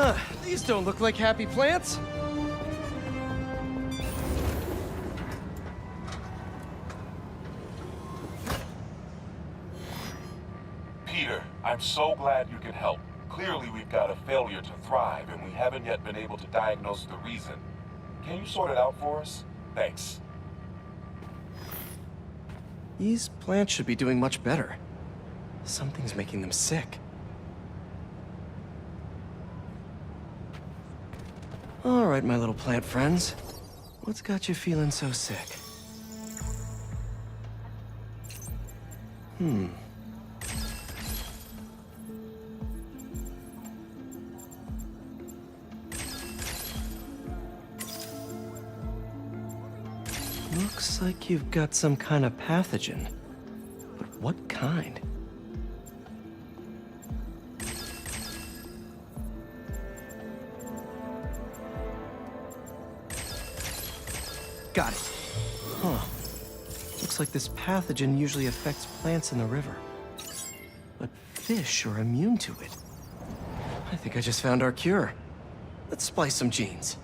Huh, these don't look like happy plants. Peter, I'm so glad you can help. Clearly we've got a failure to thrive, and we haven't yet been able to diagnose the reason. Can you sort it out for us? Thanks. These plants should be doing much better. Something's making them sick. All right, my little plant friends. What's got you feeling so sick? Looks like you've got some kind of pathogen. But what kind? Got it. Huh. Looks like this pathogen usually affects plants in the river. But fish are immune to it. I think I just found our cure. Let's splice some genes.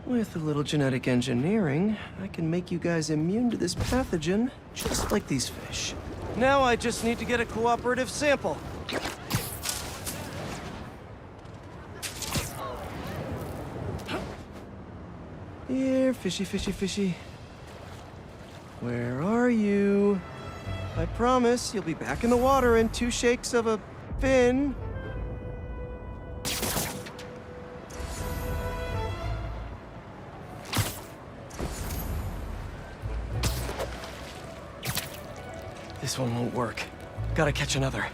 With a little genetic engineering, I can make you guys immune to this pathogen, just like these fish. Now I just need to get a cooperative sample. Here, fishy, fishy, fishy. Where are you? I promise you'll be back in the water in 2 shakes of a fin. This one won't work. Gotta catch another.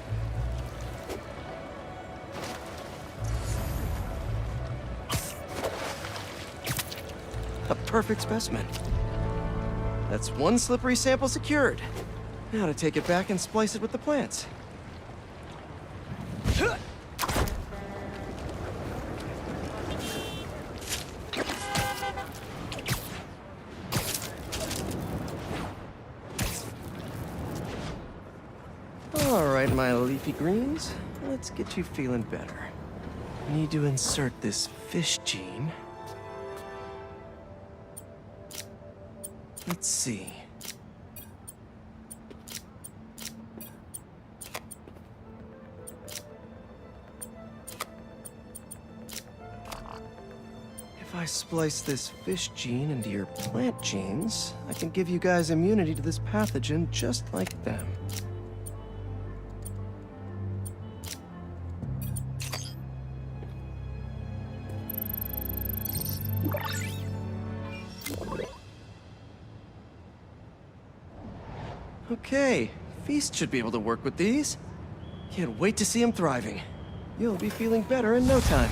A perfect specimen. That's 1 slippery sample secured. Now to take it back and splice it with the plants. All right, my leafy greens. Let's get you feeling better. Need to insert this fish gene. Let's see. If I splice this fish gene into your plant genes, I can give you guys immunity to this pathogen just like them. Okay, Feast should be able to work with these. Can't wait to see him thriving. You'll be feeling better in no time.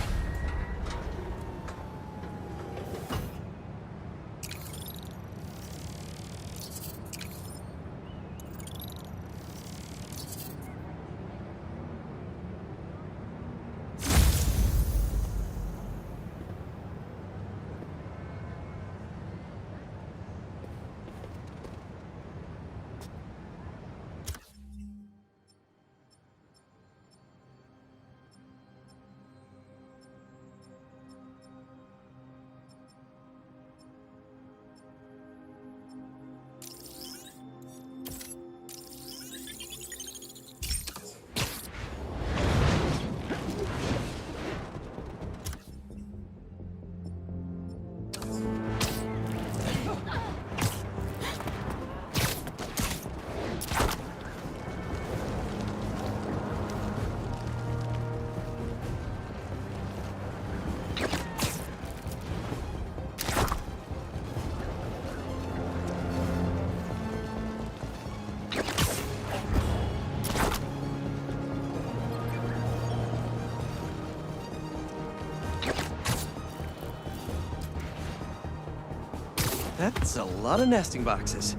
That's a lot of nesting boxes.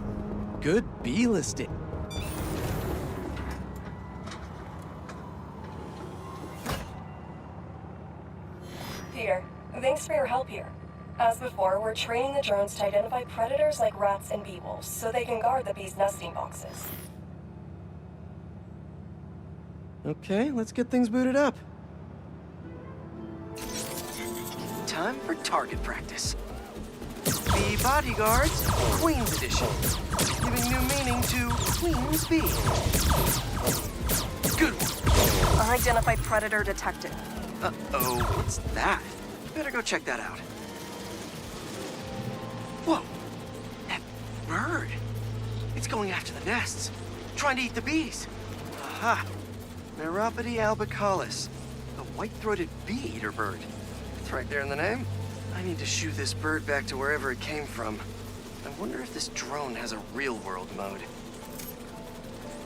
Good bee listing. Peter, thanks for your help here. As before, we're training the drones to identify predators like rats and bee wolves, so they can guard the bees' nesting boxes. Okay, let's get things booted up. target practice. The Bodyguards, Queen's Edition, giving new meaning to Queen's Bee. Good one. Unidentified predator detected. Uh-oh, what's that? Better go check that out. Whoa, that bird. It's going after the nests, trying to eat the bees. Aha, Neuropody albicollis, the white-throated bee-eater bird. It's right there in the name. I need to shoo this bird back to wherever it came from. I wonder if this drone has a real-world mode.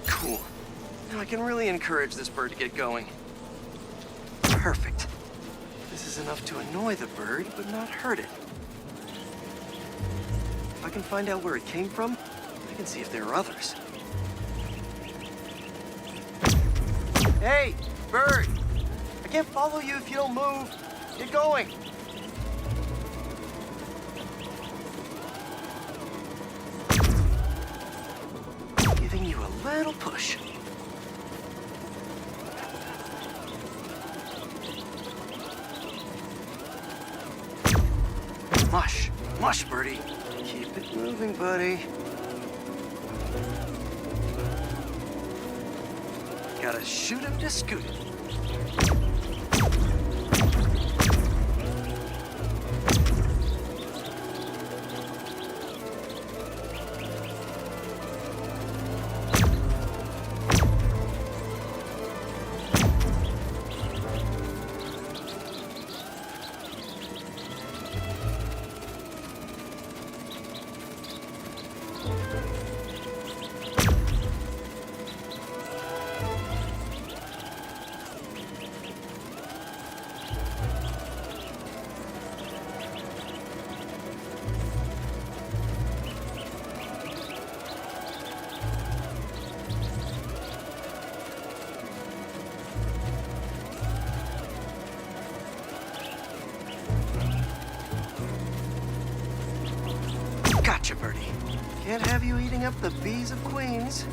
Cool. Now I can really encourage this bird to get going. Perfect. This is enough to annoy the bird, but not hurt it. If I can find out where it came from, I can see if there are others. Hey, bird! I can't follow you if you don't move. Get going! Giving you a little push. Mush. Mush, birdie. Keep it moving, buddy. Gotta shoot him to scoot him. Gotcha, birdie. Can't have you eating up the bees of queens,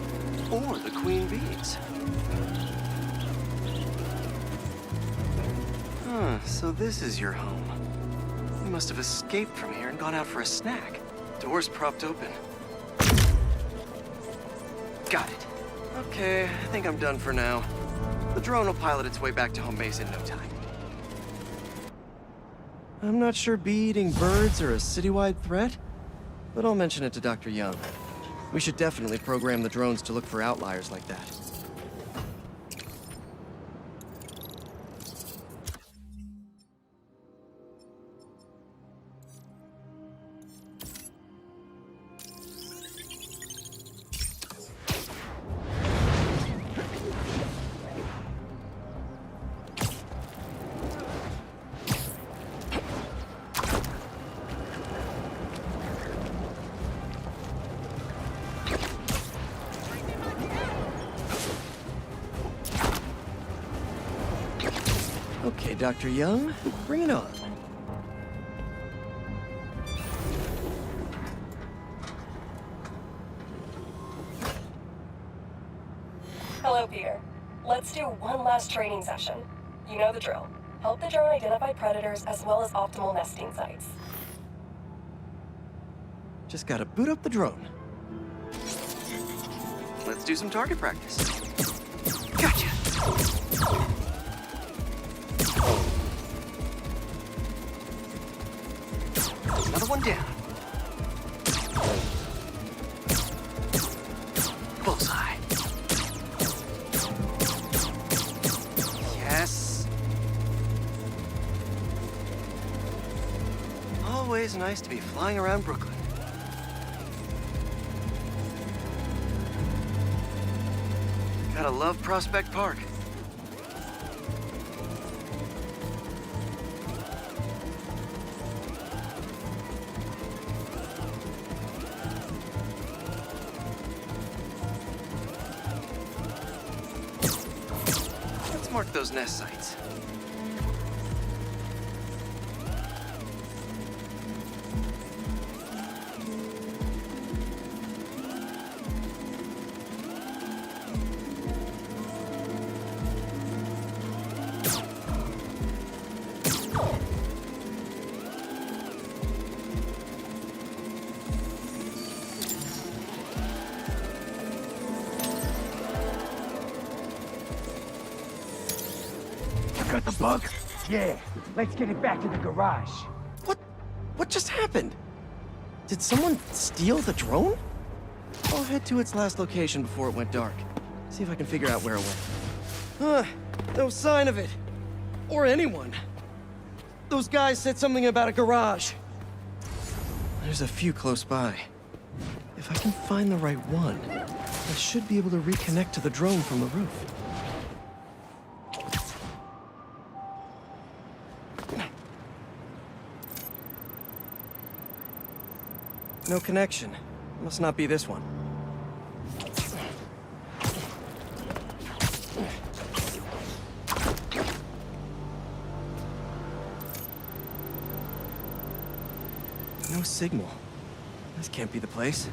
or the queen bees. Huh, so this is your home. You must have escaped from here and gone out for a snack. Doors propped open. Got it. Okay, I think I'm done for now. The drone will pilot its way back to home base in no time. I'm not sure bee-eating birds are a citywide threat, but I'll mention it to Dr. Young. We should definitely program the drones to look for outliers like that. Okay, Dr. Young, bring it on. Hello, Peter. Let's do one last training session. You know the drill. Help the drone identify predators as well as optimal nesting sites. Just gotta boot up the drone. Let's do some target practice. Gotcha! Another one down. Bullseye. Yes. Always nice to be flying around Brooklyn. Gotta love Prospect Park. Let's mark those nest sites. got the bug? Yeah. Let's get it back to the garage. What just happened? Did someone steal the drone? I'll head to its last location before it went dark. See if I can figure out where it went. No sign of it. Or anyone. Those guys said something about a garage. There's a few close by. If I can find the right one, I should be able to reconnect to the drone from the roof. No connection. Must not be this one. No signal. This can't be the place.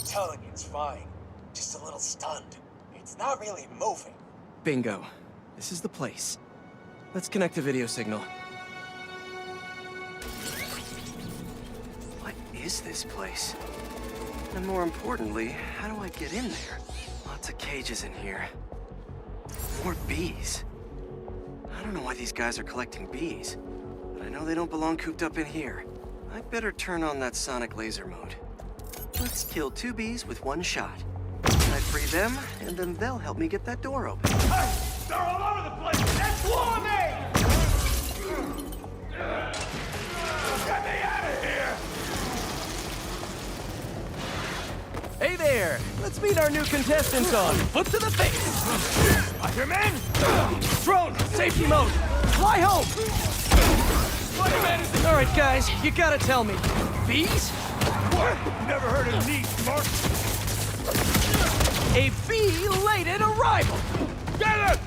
Telling you it's fine. Just a little stunned. It's not really moving. Bingo. This is the place. Let's connect the video signal. What is this place? And more importantly, how do I get in there? Lots of cages in here. More bees. I don't know why these guys are collecting bees, but I know they don't belong cooped up in here. I'd better turn on that sonic laser mode. Let's kill 2 bees with 1 shot. I free them, and then they'll help me get that door open. Hey! They're all over the place! That's swarming! Get me out of here! Hey there! Let's meet our new contestants on Foot to the Face! Spider-Man? Drone, safety mode! Fly home! Spider-Man is... Alright guys, you gotta tell me. Bees? What? Never heard of these, Mark? A bee-laden arrival! Get it!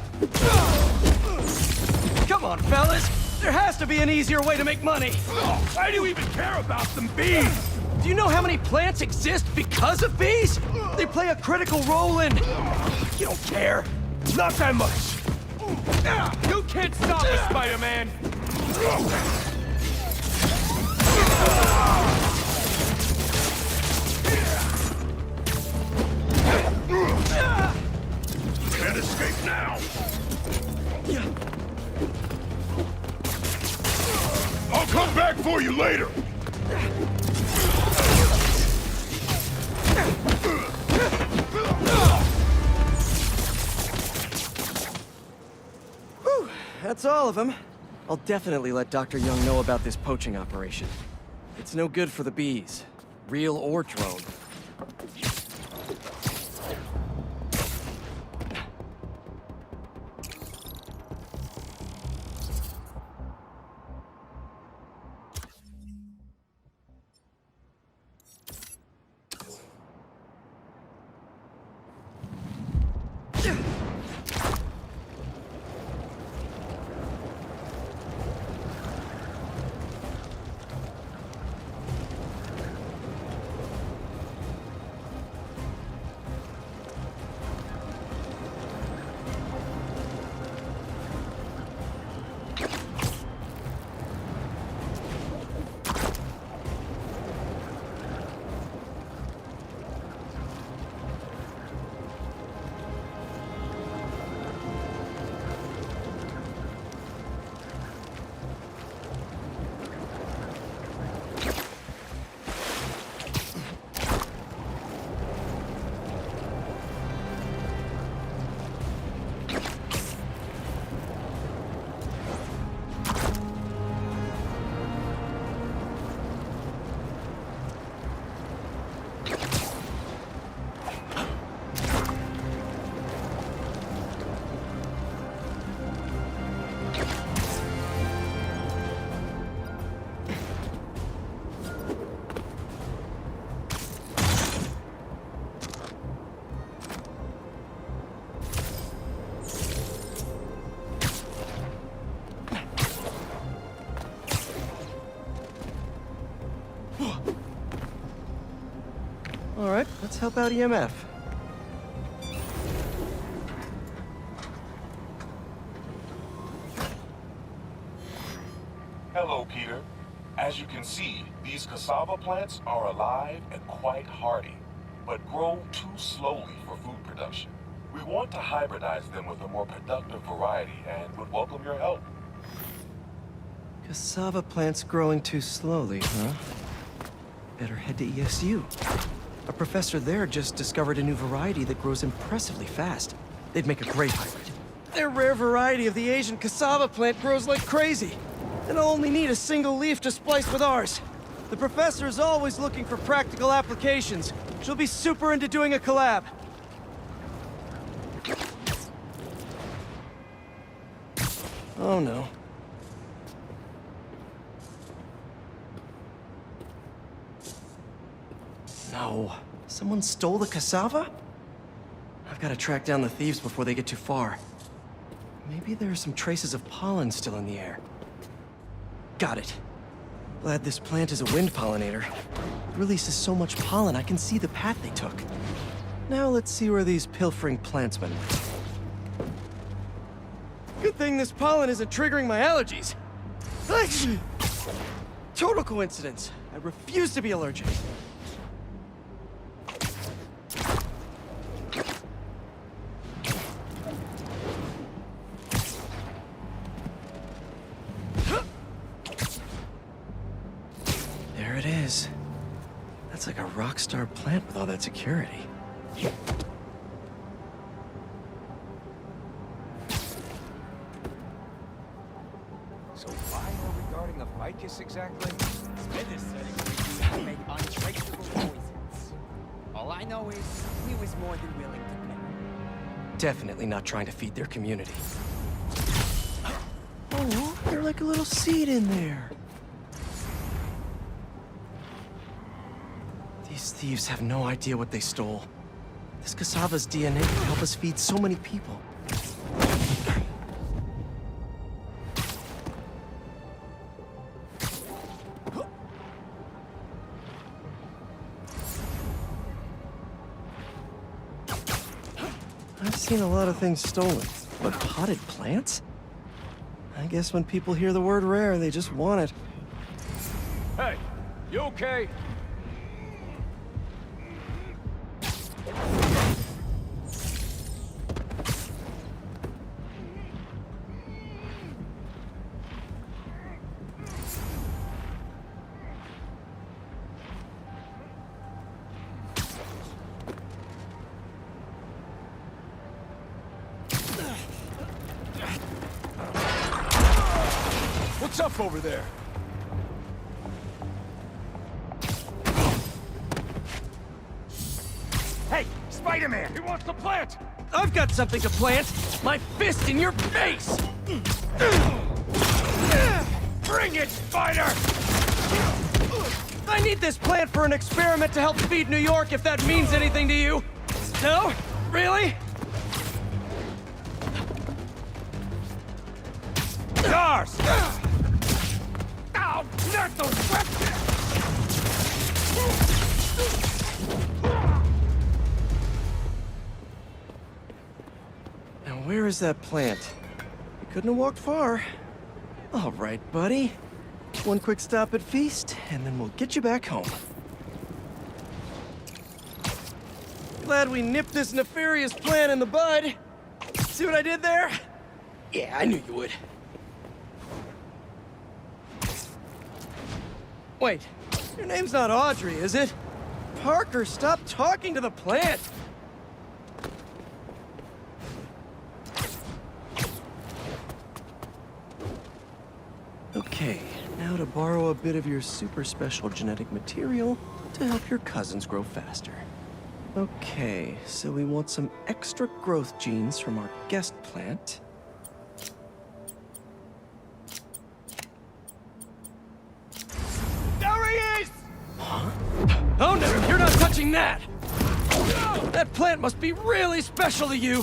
Come on, fellas! There has to be an easier way to make money! Why do you even care about some bees? Do you know how many plants exist because of bees? They play a critical role in... You don't care. Not that much. You can't stop us, Spider-Man! Can't escape now! I'll come back for you later! Whew, that's all of them. I'll definitely let Dr. Young know about this poaching operation. It's no good for the bees, real or drone. All right, let's help out EMF. Hello, Peter. As you can see, these cassava plants are alive and quite hardy, but grow too slowly for food production. We want to hybridize them with a more productive variety and would welcome your help. Cassava plants growing too slowly, huh? Better head to ESU. A professor there just discovered a new variety that grows impressively fast. They'd make a great hybrid. Their rare variety of the Asian cassava plant grows like crazy. And I'll only need a single leaf to splice with ours. The professor is always looking for practical applications. She'll be super into doing a collab. Oh no. No. Someone stole the cassava? I've got to track down the thieves before they get too far. Maybe there are some traces of pollen still in the air. Got it. Glad this plant is a wind pollinator. It releases so much pollen I can see the path they took. Now let's see where these pilfering plantsmen went. Good thing this pollen isn't triggering my allergies. Total coincidence. I refuse to be allergic. There it is. That's like a rock star plant with all that security. So why are we guarding a ficus exactly? Smithers said it would make untraceable poisons. All I know is he was more than willing to pay. Definitely not trying to feed their community. Oh, there's like a little seed in there. These thieves have no idea what they stole. This cassava's DNA could help us feed so many people. I've seen a lot of things stolen, but potted plants? I guess when people hear the word rare, they just want it. Hey, you okay? What's up over there? Hey, Spider-Man! He wants to plant! I've got something to plant! My fist in your face! Bring it, Spider! I need this plant for an experiment to help feed New York, if that means anything to you. No? Really? Stars! Ow! Not the weapon! Now where is that plant? You couldn't have walked far. All right, buddy. One quick stop at Feast, and then we'll get you back home. Glad we nipped this nefarious plan in the bud. See what I did there? Yeah, I knew you would. Wait, your name's not Audrey, is it? Parker, stop talking to the plant! Okay, now to borrow a bit of your super special genetic material to help your cousins grow faster. Okay, so we want some extra growth genes from our guest plant. There he is! Huh? Oh no, you're not touching that! That plant must be really special to you!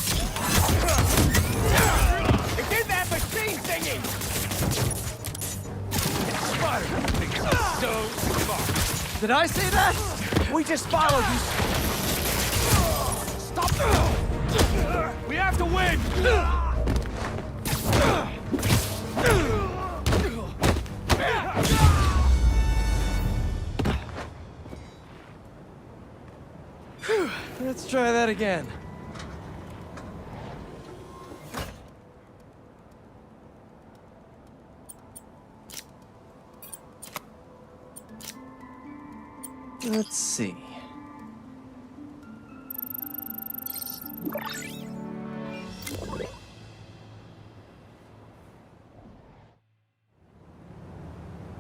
It did that machine thingy! Spider-Man thinks he's so smart. Did I say that? We just followed you. Stop! We have to win! try that again. Let's see.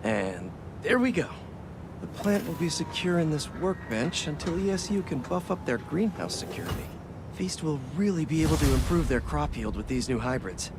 And there we go. The plant will be secure in this workbench until ESU can buff up their greenhouse security. Feast will really be able to improve their crop yield with these new hybrids.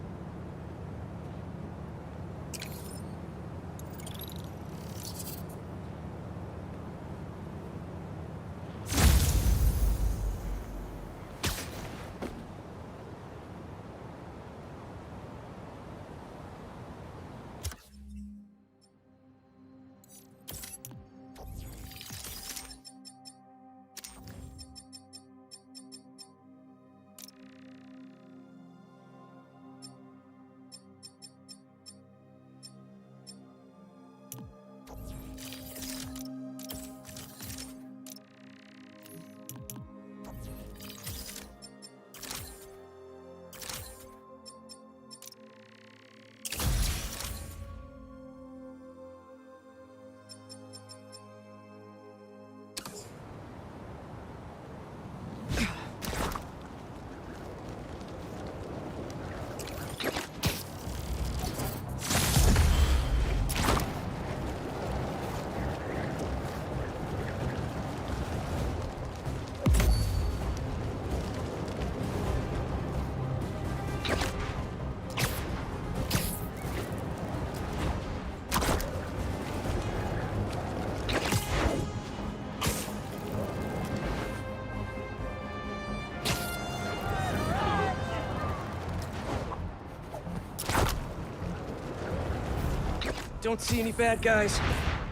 Don't see any bad guys.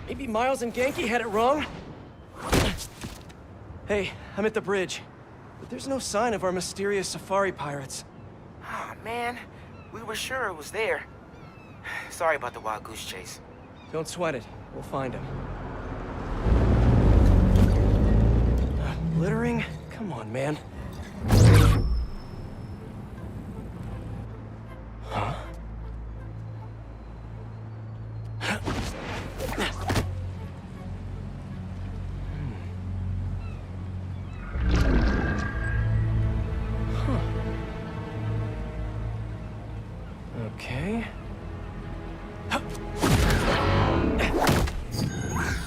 Maybe Miles and Genki had it wrong? Hey, I'm at the bridge. But there's no sign of our mysterious safari pirates. Oh, man. We were sure it was there. Sorry about the wild goose chase. Don't sweat it. We'll find him. Littering? Come on, man. Huh? Okay.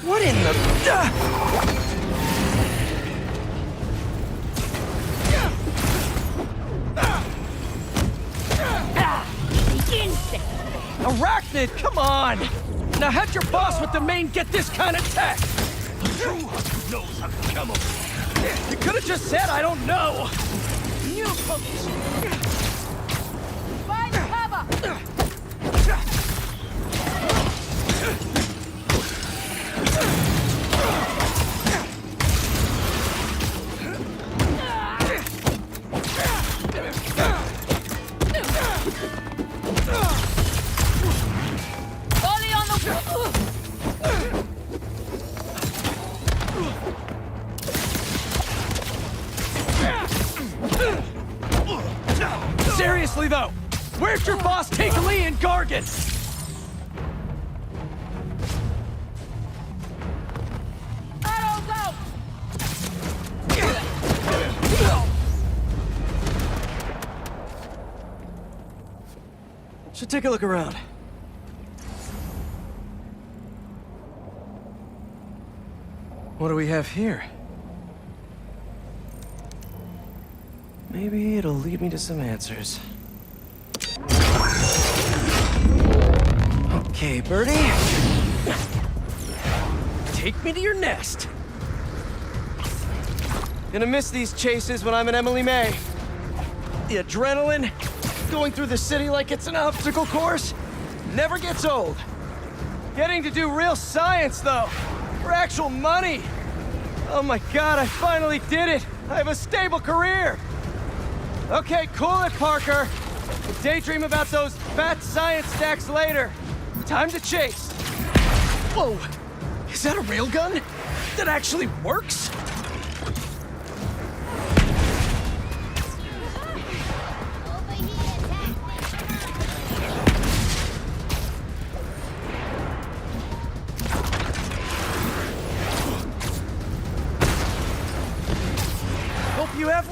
What in the... Arachnid, come on! Now have your boss with the main get this kind of tech! Who knows how to come over? You could have just said I don't know! You folks! Find cover! Seriously though, where's your boss take Lee and Gargan? Should take a look around. What do we have here? Maybe it'll lead me to some answers. Okay, Birdie. Take me to your nest. Gonna miss these chases when I'm in Emily May. The adrenaline, going through the city like it's an obstacle course, never gets old. Getting to do real science, though, for actual money. Oh my God, I finally did it. I have a stable career. Okay, cool it, Parker. We'll daydream about those fat science stacks later. Time to chase. Whoa, is that a railgun? That actually works?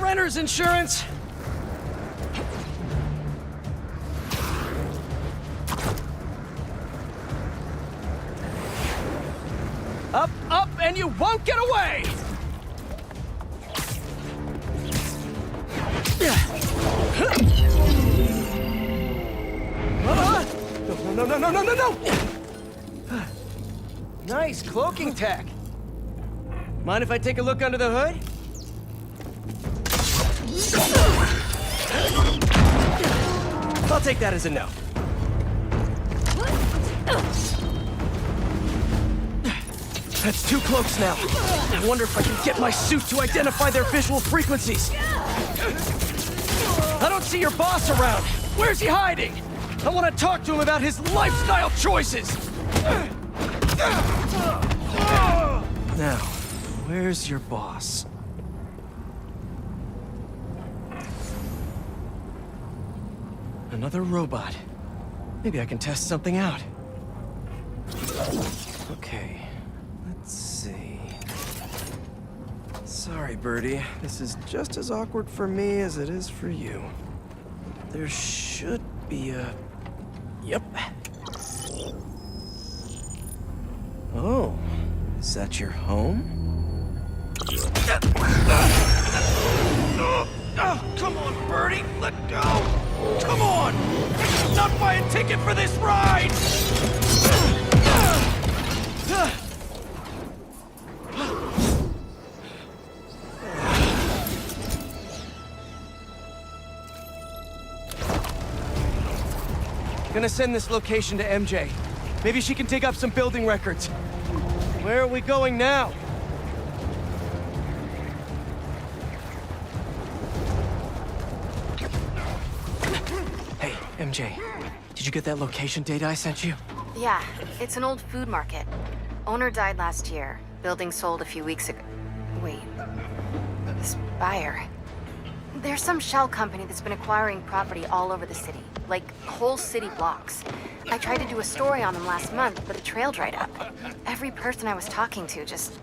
renter's insurance! Up, up, and you won't get away! No, no, no, no, no, no, no! Nice cloaking tech. Mind if I take a look under the hood? I'll take that as a no. That's 2 cloaks now. I wonder if I can get my suit to identify their visual frequencies. I don't see your boss around. Where's he hiding? I want to talk to him about his lifestyle choices. Now, where's your boss? Another robot. Maybe I can test something out. Okay, let's see. Sorry, Birdie. This is just as awkward for me as it is for you. There should be a... Yep. Oh, is that your home? Oh, come on, Birdie! Let go! Come on! Not buy a ticket for this ride! Gonna send this location to MJ. Maybe she can dig up some building records. Where are we going now? Hey, MJ. Did you get that location data I sent you? Yeah, it's an old food market. Owner died last year. Building sold a few weeks ago. Wait. This buyer. There's some shell company that's been acquiring property all over the city. Like, whole city blocks. I tried to do a story on them last month, but the trail dried up. Every person I was talking to just...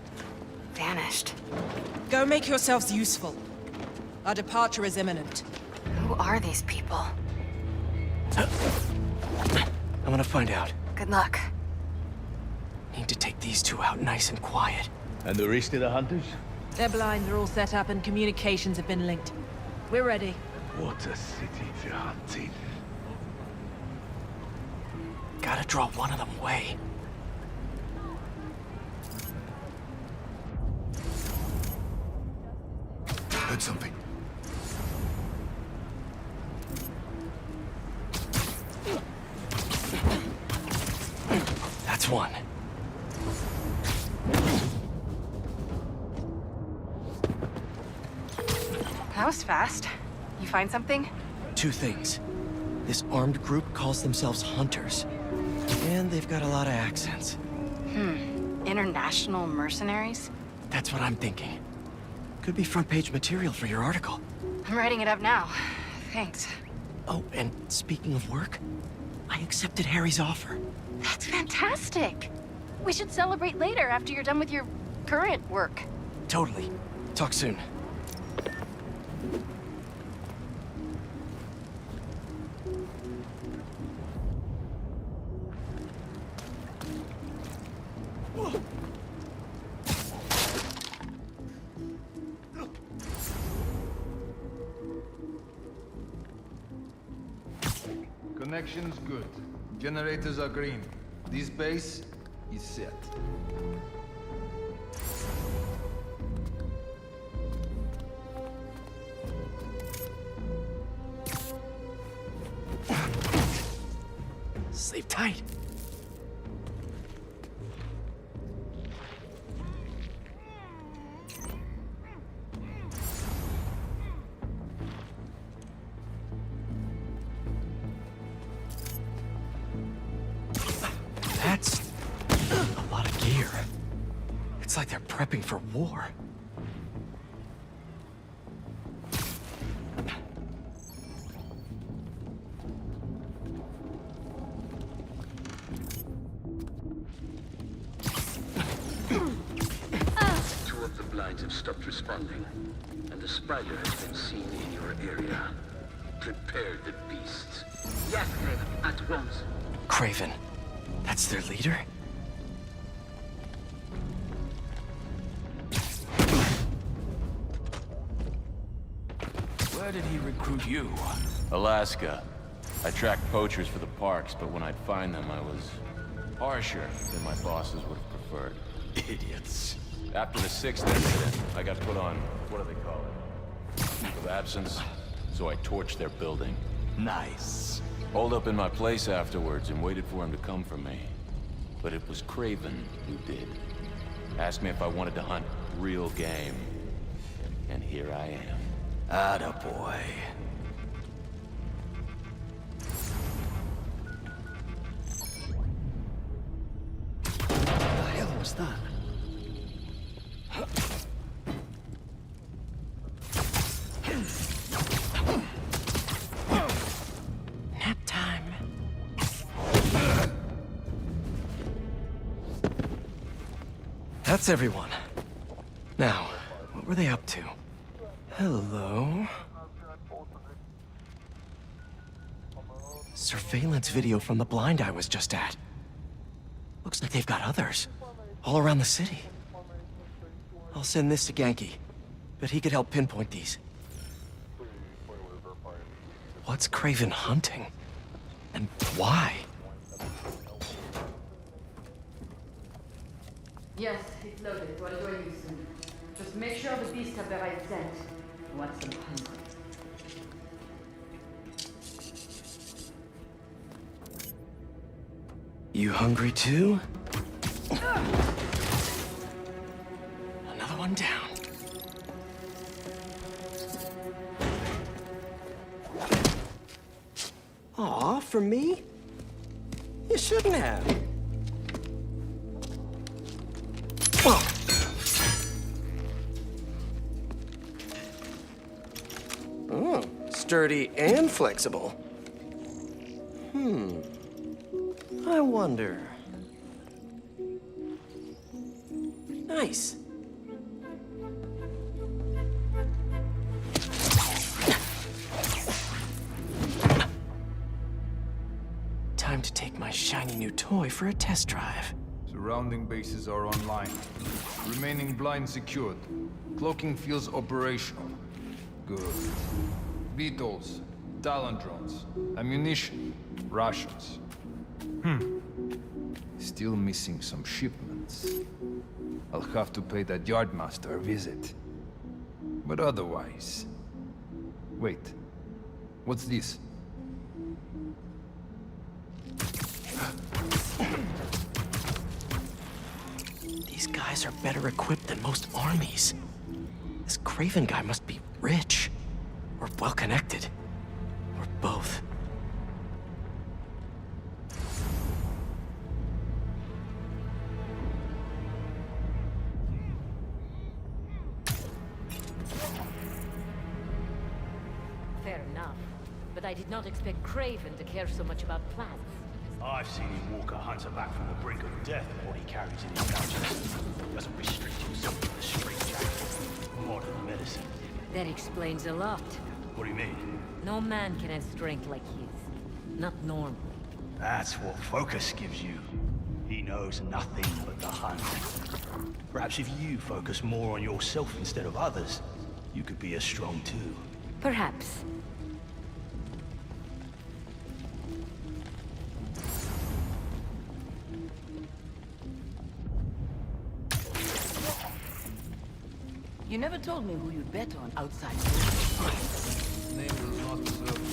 vanished. Go make yourselves useful. Our departure is imminent. Who are these people? I'm gonna find out. Good luck. Need to take these 2 out nice and quiet. And the rest of the hunters? Their blinds are all set up and communications have been linked. We're ready. What a city to hunt in. Gotta draw one of them away. Heard something. That's one. That was fast. You find something? 2 things. This armed group calls themselves Hunters. And they've got a lot of accents. International mercenaries? That's what I'm thinking. Could be front-page material for your article. I'm writing it up now. Thanks. Oh, and speaking of work, I accepted Harry's offer. That's fantastic. We should celebrate later after you're done with your current work. Totally. Talk soon. Connection's good. Generators are green. This base is set. Sleep tight. That's a lot of gear. It's like they're prepping for war. Two of the blinds have stopped responding, and the spider has been seen in your area. Prepare the beasts. Yes, Craven, at once. Craven. That's their leader? Where did he recruit you? Alaska. I tracked poachers for the parks, but when I'd find them, I was harsher than my bosses would have preferred. Idiots. After the 6th incident, I got put on, what do they call it? Leave of absence, so I torched their building. Nice. Holed up in my place afterwards and waited for him to come for me. But it was Craven who did. Asked me if I wanted to hunt real game. And here I am. Attaboy. What the hell was that? Nap time. That's everyone. Now, what were they up to? Hello? Surveillance video from the blind I was just at. Looks like they've got others. All around the city. I'll send this to Genki. Bet he could help pinpoint these. What's Craven hunting? And why? Yes, it's loaded. We'll join you soon. Just make sure the beasts have the right scent. You want some hunger. You hungry too? Another one down. Aw, for me? You shouldn't have. Oh, sturdy and flexible. I wonder. Nice. Time to take my shiny new toy for a test drive. Surrounding bases are online. Remaining blind secured. Cloaking fields operational. Good. Beetles, Talon drones, ammunition, rations. Still missing some shipments. I'll have to pay that yardmaster a visit. But otherwise... Wait. What's this? These guys are better equipped than most armies. This Craven guy must be rich. Or well-connected. Or both. Fair enough. But I did not expect Craven to care so much about plants. I've seen him walk a hunter back from the brink of death with what he carries in his pouches. Doesn't restrict himself to the straight jacket. Modern medicine. That explains a lot. What do you mean? No man can have strength like his. Not normally. That's what focus gives you. He knows nothing but the hunt. Perhaps if you focus more on yourself instead of others, you could be as strong too. Perhaps. You never told me who you'd bet on outside. His name does not deserve me.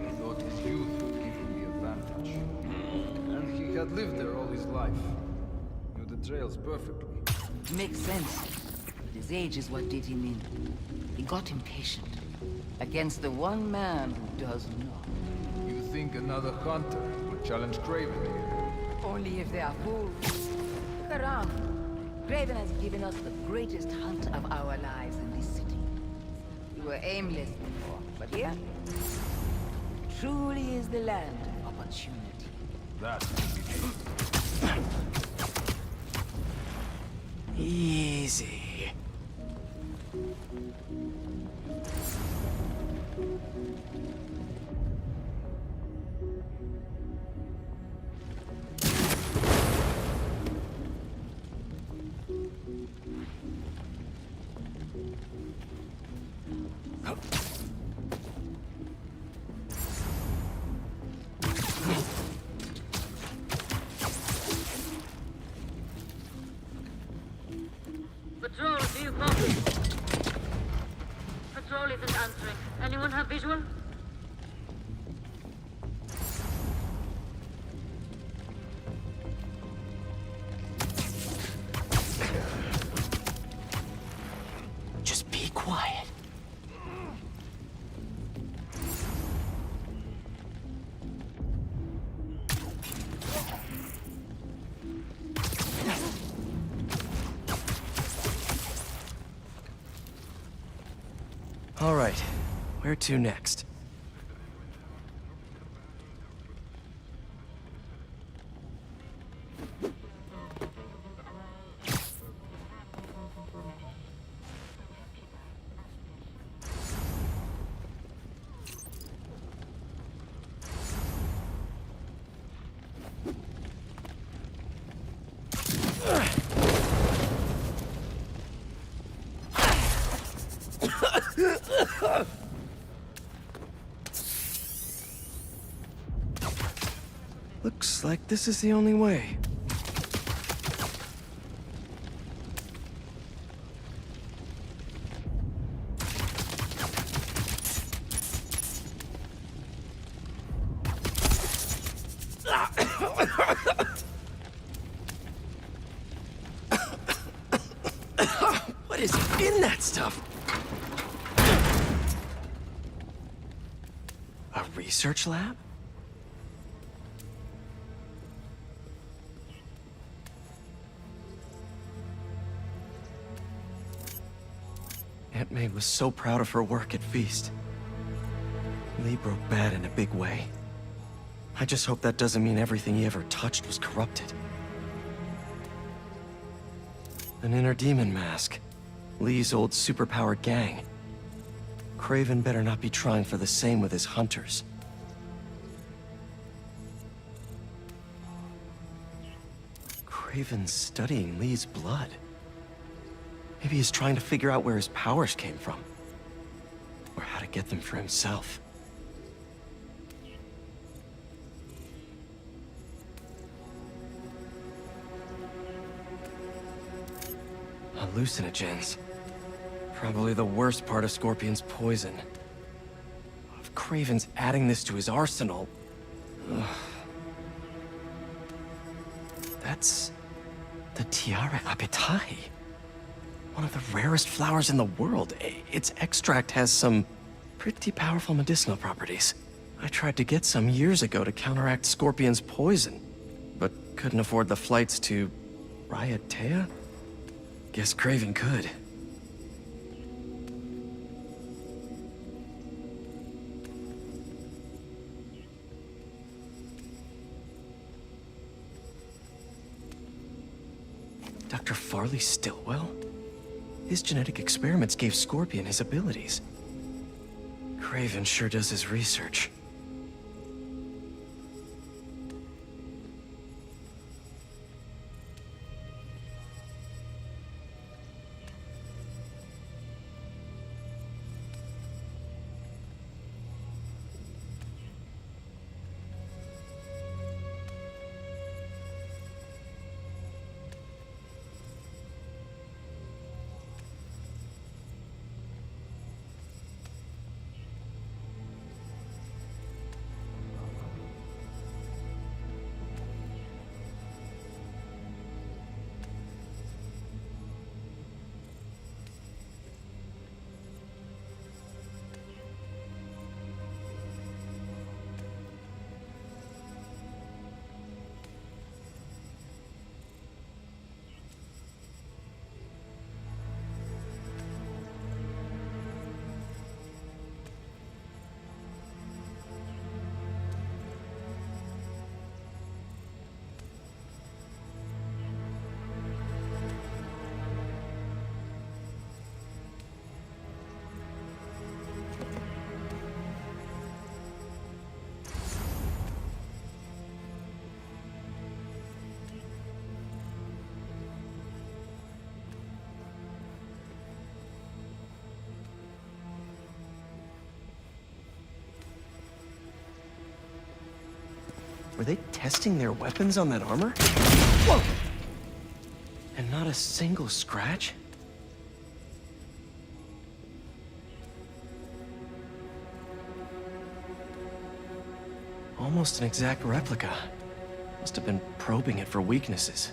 He thought his youth would give him the advantage. And he had lived there all his life. Knew the trails perfectly. Makes sense. His age is what did him in. He got impatient. Against the one man who does not. You think another hunter would challenge Craven here? Only if they are fools. Look around. Craven has given us the greatest hunt of our lives in this city. We were aimless before, but here, truly is the land of opportunity. That's Easy. Do you copy? Patrol isn't answering. Anyone have visual? Just be quiet. All right, where to next? Looks like this is the only way. What is in that stuff? A research lab? Aunt May was so proud of her work at Feast. Lee broke bad in a big way. I just hope that doesn't mean everything he ever touched was corrupted. An inner demon mask. Lee's old superpowered gang. Craven better not be trying for the same with his hunters. Craven's studying Lee's blood. Maybe he's trying to figure out where his powers came from. Or how to get them for himself. Hallucinogens. Probably the worst part of Scorpion's poison. If Craven's adding this to his arsenal... Ugh. That's... the Tiara Apitai. One of the rarest flowers in the world. Its extract has some pretty powerful medicinal properties. I tried to get some years ago to counteract Scorpion's poison, but couldn't afford the flights to Raiatea? Guess Craven could. Dr. Farley Stillwell? His genetic experiments gave Scorpion his abilities. Craven sure does his research. Were they testing their weapons on that armor? Whoa! And not a single scratch? Almost an exact replica. Must have been probing it for weaknesses.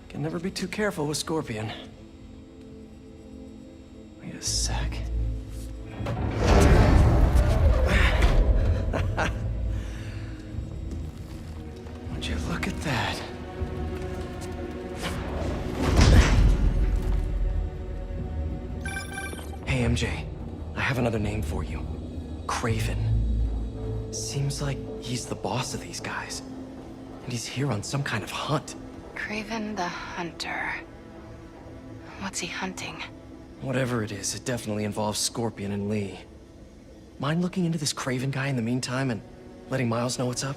Can never be too careful with Scorpion. Wait a sec. Would you look at that? Hey, MJ. I have another name for you. Craven. Seems like he's the boss of these guys. And he's here on some kind of hunt. Craven the Hunter. What's he hunting? Whatever it is, it definitely involves Scorpion and Lee. Mind looking into this Craven guy in the meantime and letting Miles know what's up?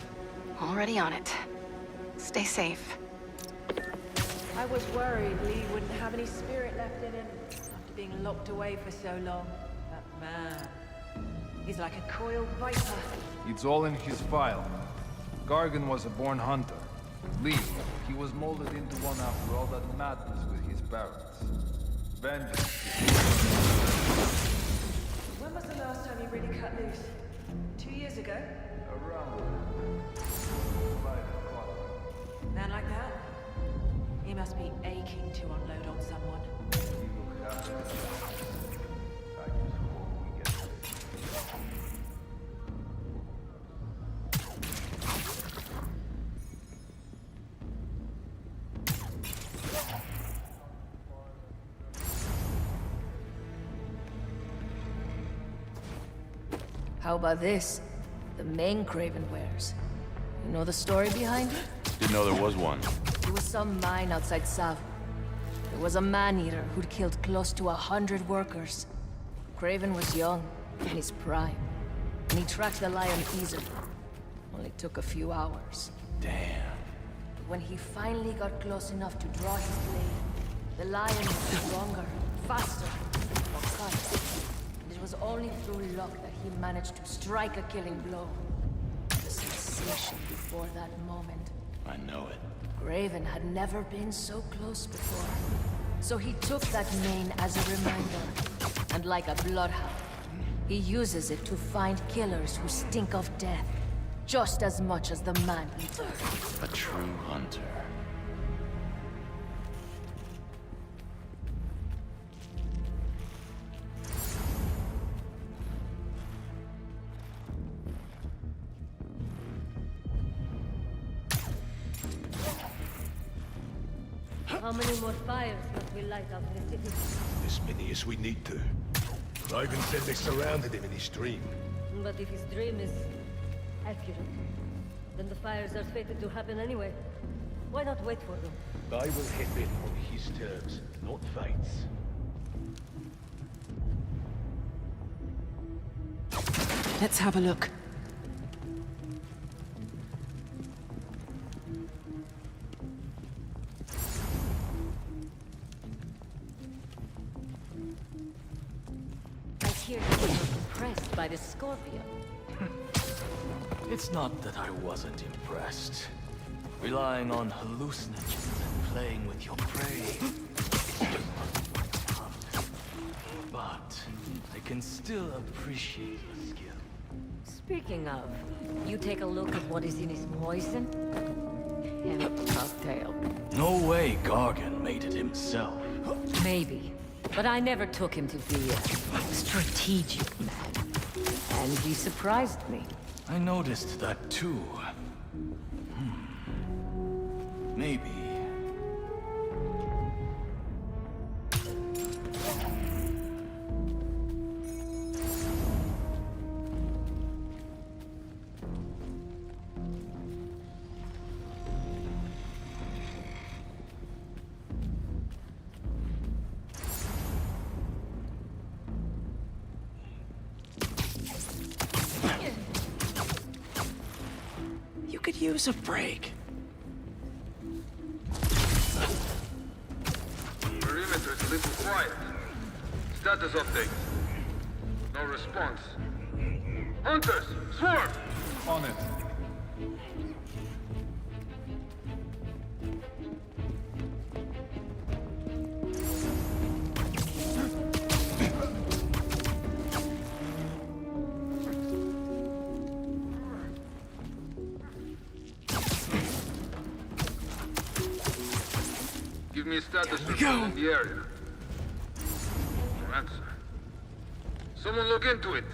Already on it. Stay safe. I was worried Lee wouldn't have any spirit left in him after being locked away for so long. That man. He's like a coiled viper. It's all in his file. Gargan was a born hunter. Lee, he was molded into one after all that madness with his parents. Vengeance. When was the last time you really cut loose? 2 years ago? Around. Man like that? He must be aching to unload on someone. How about this? The main Craven wears. You know the story behind it? Didn't know there was one. It was some mine outside Sav. There was a man-eater who'd killed close to 100 workers. Craven was young, in his prime, and he tracked the lion easily. Only took a few hours. Damn. When he finally got close enough to draw his blade, the lion was stronger, faster, more cut. And it was only through luck that he managed to strike a killing blow. The sensation before that moment. I know it. Craven had never been so close before. So he took that mane as a reminder. And like a bloodhound, he uses it to find killers who stink of death. Just as much as the man-eater. A true hunter. How many more fires must we light up in the city? As many as we need to. Ivan said they surrounded him in his dream. But if his dream is accurate, then the fires are fated to happen anyway. Why not wait for them? I will hit in on his terms, not Fate's. Let's have a look. I hear you were impressed by the Scorpion. It's not that I wasn't impressed. Relying on hallucinogens and playing with your prey. But I can still appreciate the skill. Speaking of, you take a look at what is in his poison? Empty cocktail. No way Gargan made it himself. Maybe. But I never took him to be a strategic man. And he surprised me. I noticed that too. Maybe. You could use a break. Perimeter is a little quiet. Status update. No response. Hunters, swarm! On it. me a status report in the area. No answer. Someone look into it.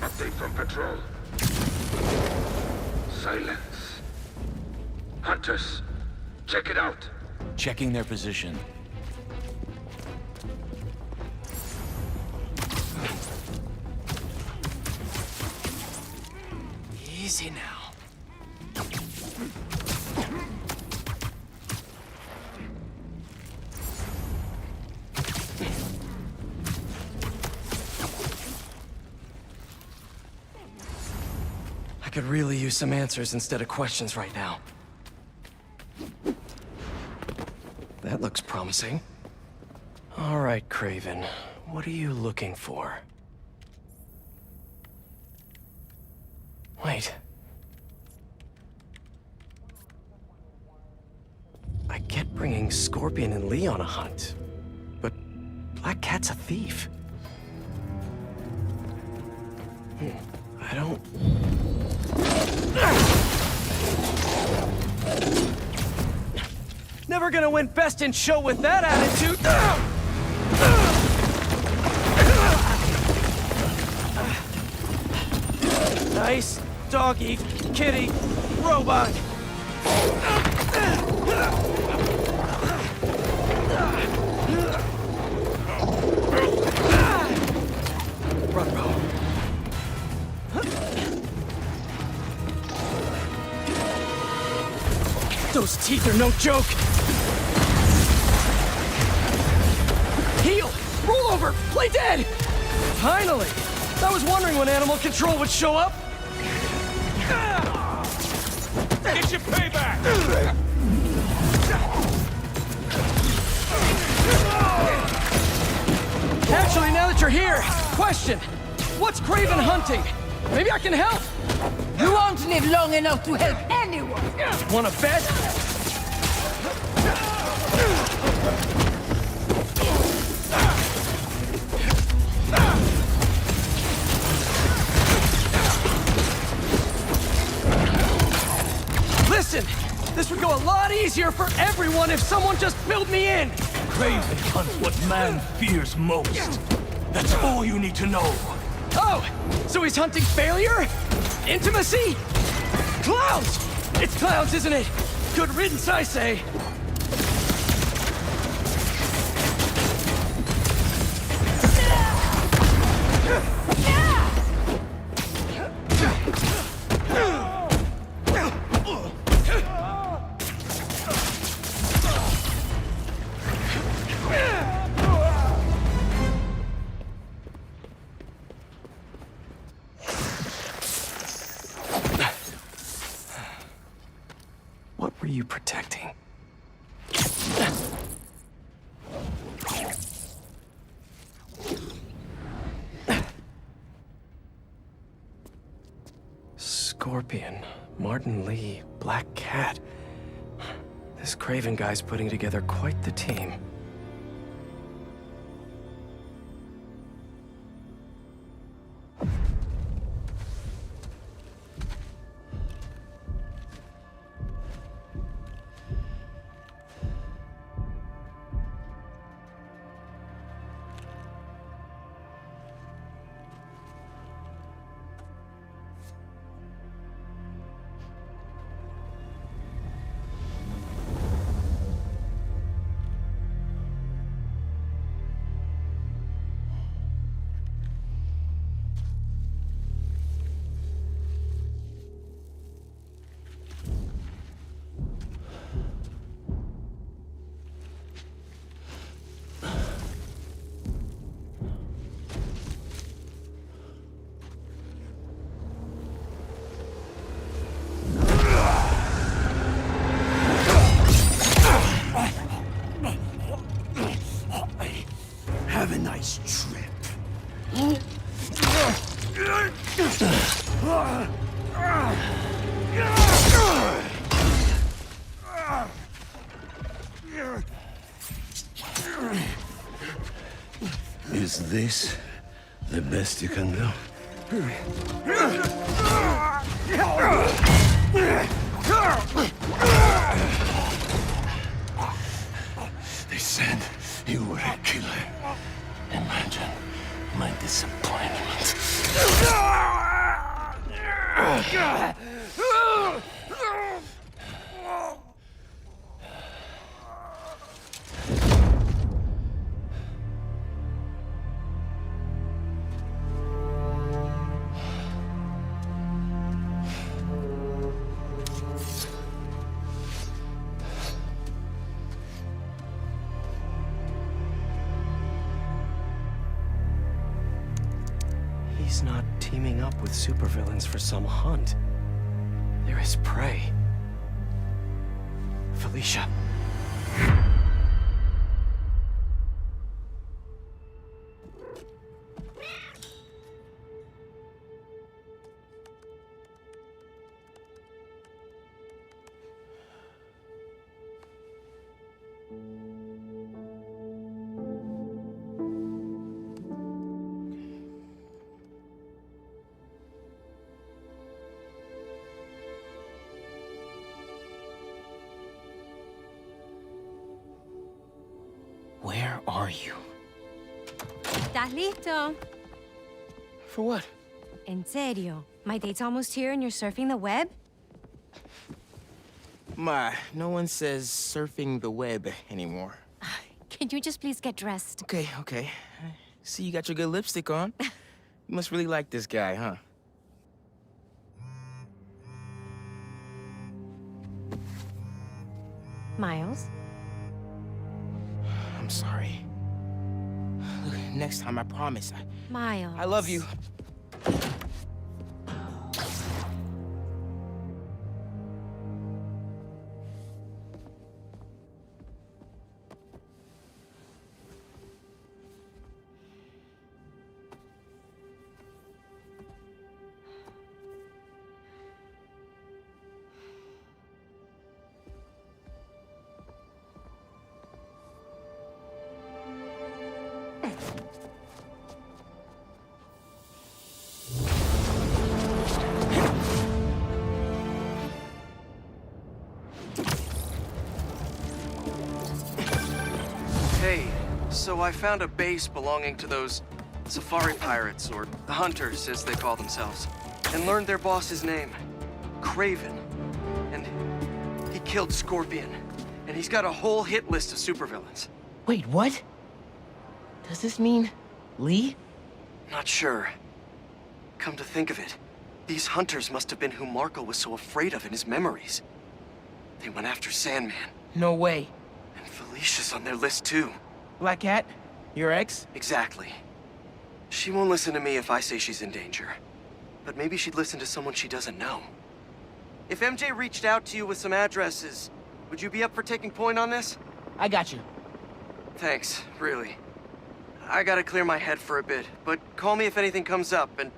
Update from patrol. Silence. Hunters, check it out. Checking their position. Easy now. I could really use some answers instead of questions right now. That looks promising. All right, Craven. What are you looking for? Wait. I get bringing Scorpion and Lee on a hunt, but Black Cat's a thief. I don't... Never gonna win Best in Show with that attitude! Nice doggy, kitty, robot! Run. Those teeth are no joke! Heal! Roll over! Play dead! Finally! I was wondering when Animal Control would show up! Get your payback! Actually, now that you're here, question! What's Craven hunting? Maybe I can help! You won't live long enough to help anyone! Wanna bet? Listen! This would go a lot easier for everyone if someone just filled me in! Craven hunts what man fears most. That's all you need to know. Oh! So he's hunting failure? Intimacy? Clowns! It's clowns, isn't it? Good riddance, I say. What were you protecting? Scorpion, Martin Lee, Black Cat. This Craven guy's putting together quite the team. Have a nice trip. Is this the best you can do? They said you were a killer. Imagine my disappointment. He's not teaming up with supervillains for some hunt. They're his prey. Felicia. Where are you? ¿Estás listo? For what? En serio. My date's almost here and you're surfing the web? Ma, no one says surfing the web anymore. Can you just please get dressed? Okay, okay. See, you got your good lipstick on. You must really like this guy, huh? Miles? I'm sorry. Look, next time, I promise. Miles. I love you. Hey, so I found a base belonging to those safari pirates, or the hunters, as they call themselves, and learned their boss's name, Craven. And he killed Scorpion, and he's got a whole hit list of supervillains. Wait, what? Does this mean Lee? Not sure. Come to think of it, these hunters must have been who Marco was so afraid of in his memories. They went after Sandman. No way. And Felicia's on their list too. Black Cat? Your ex? Exactly. She won't listen to me if I say she's in danger. But maybe she'd listen to someone she doesn't know. If MJ reached out to you with some addresses, would you be up for taking point on this? I got you. Thanks, really. I gotta clear my head for a bit, but call me if anything comes up, and...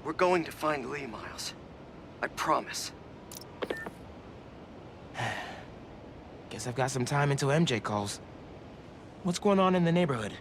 we're going to find Lee, Miles. I promise. Guess I've got some time until MJ calls. What's going on in the neighborhood?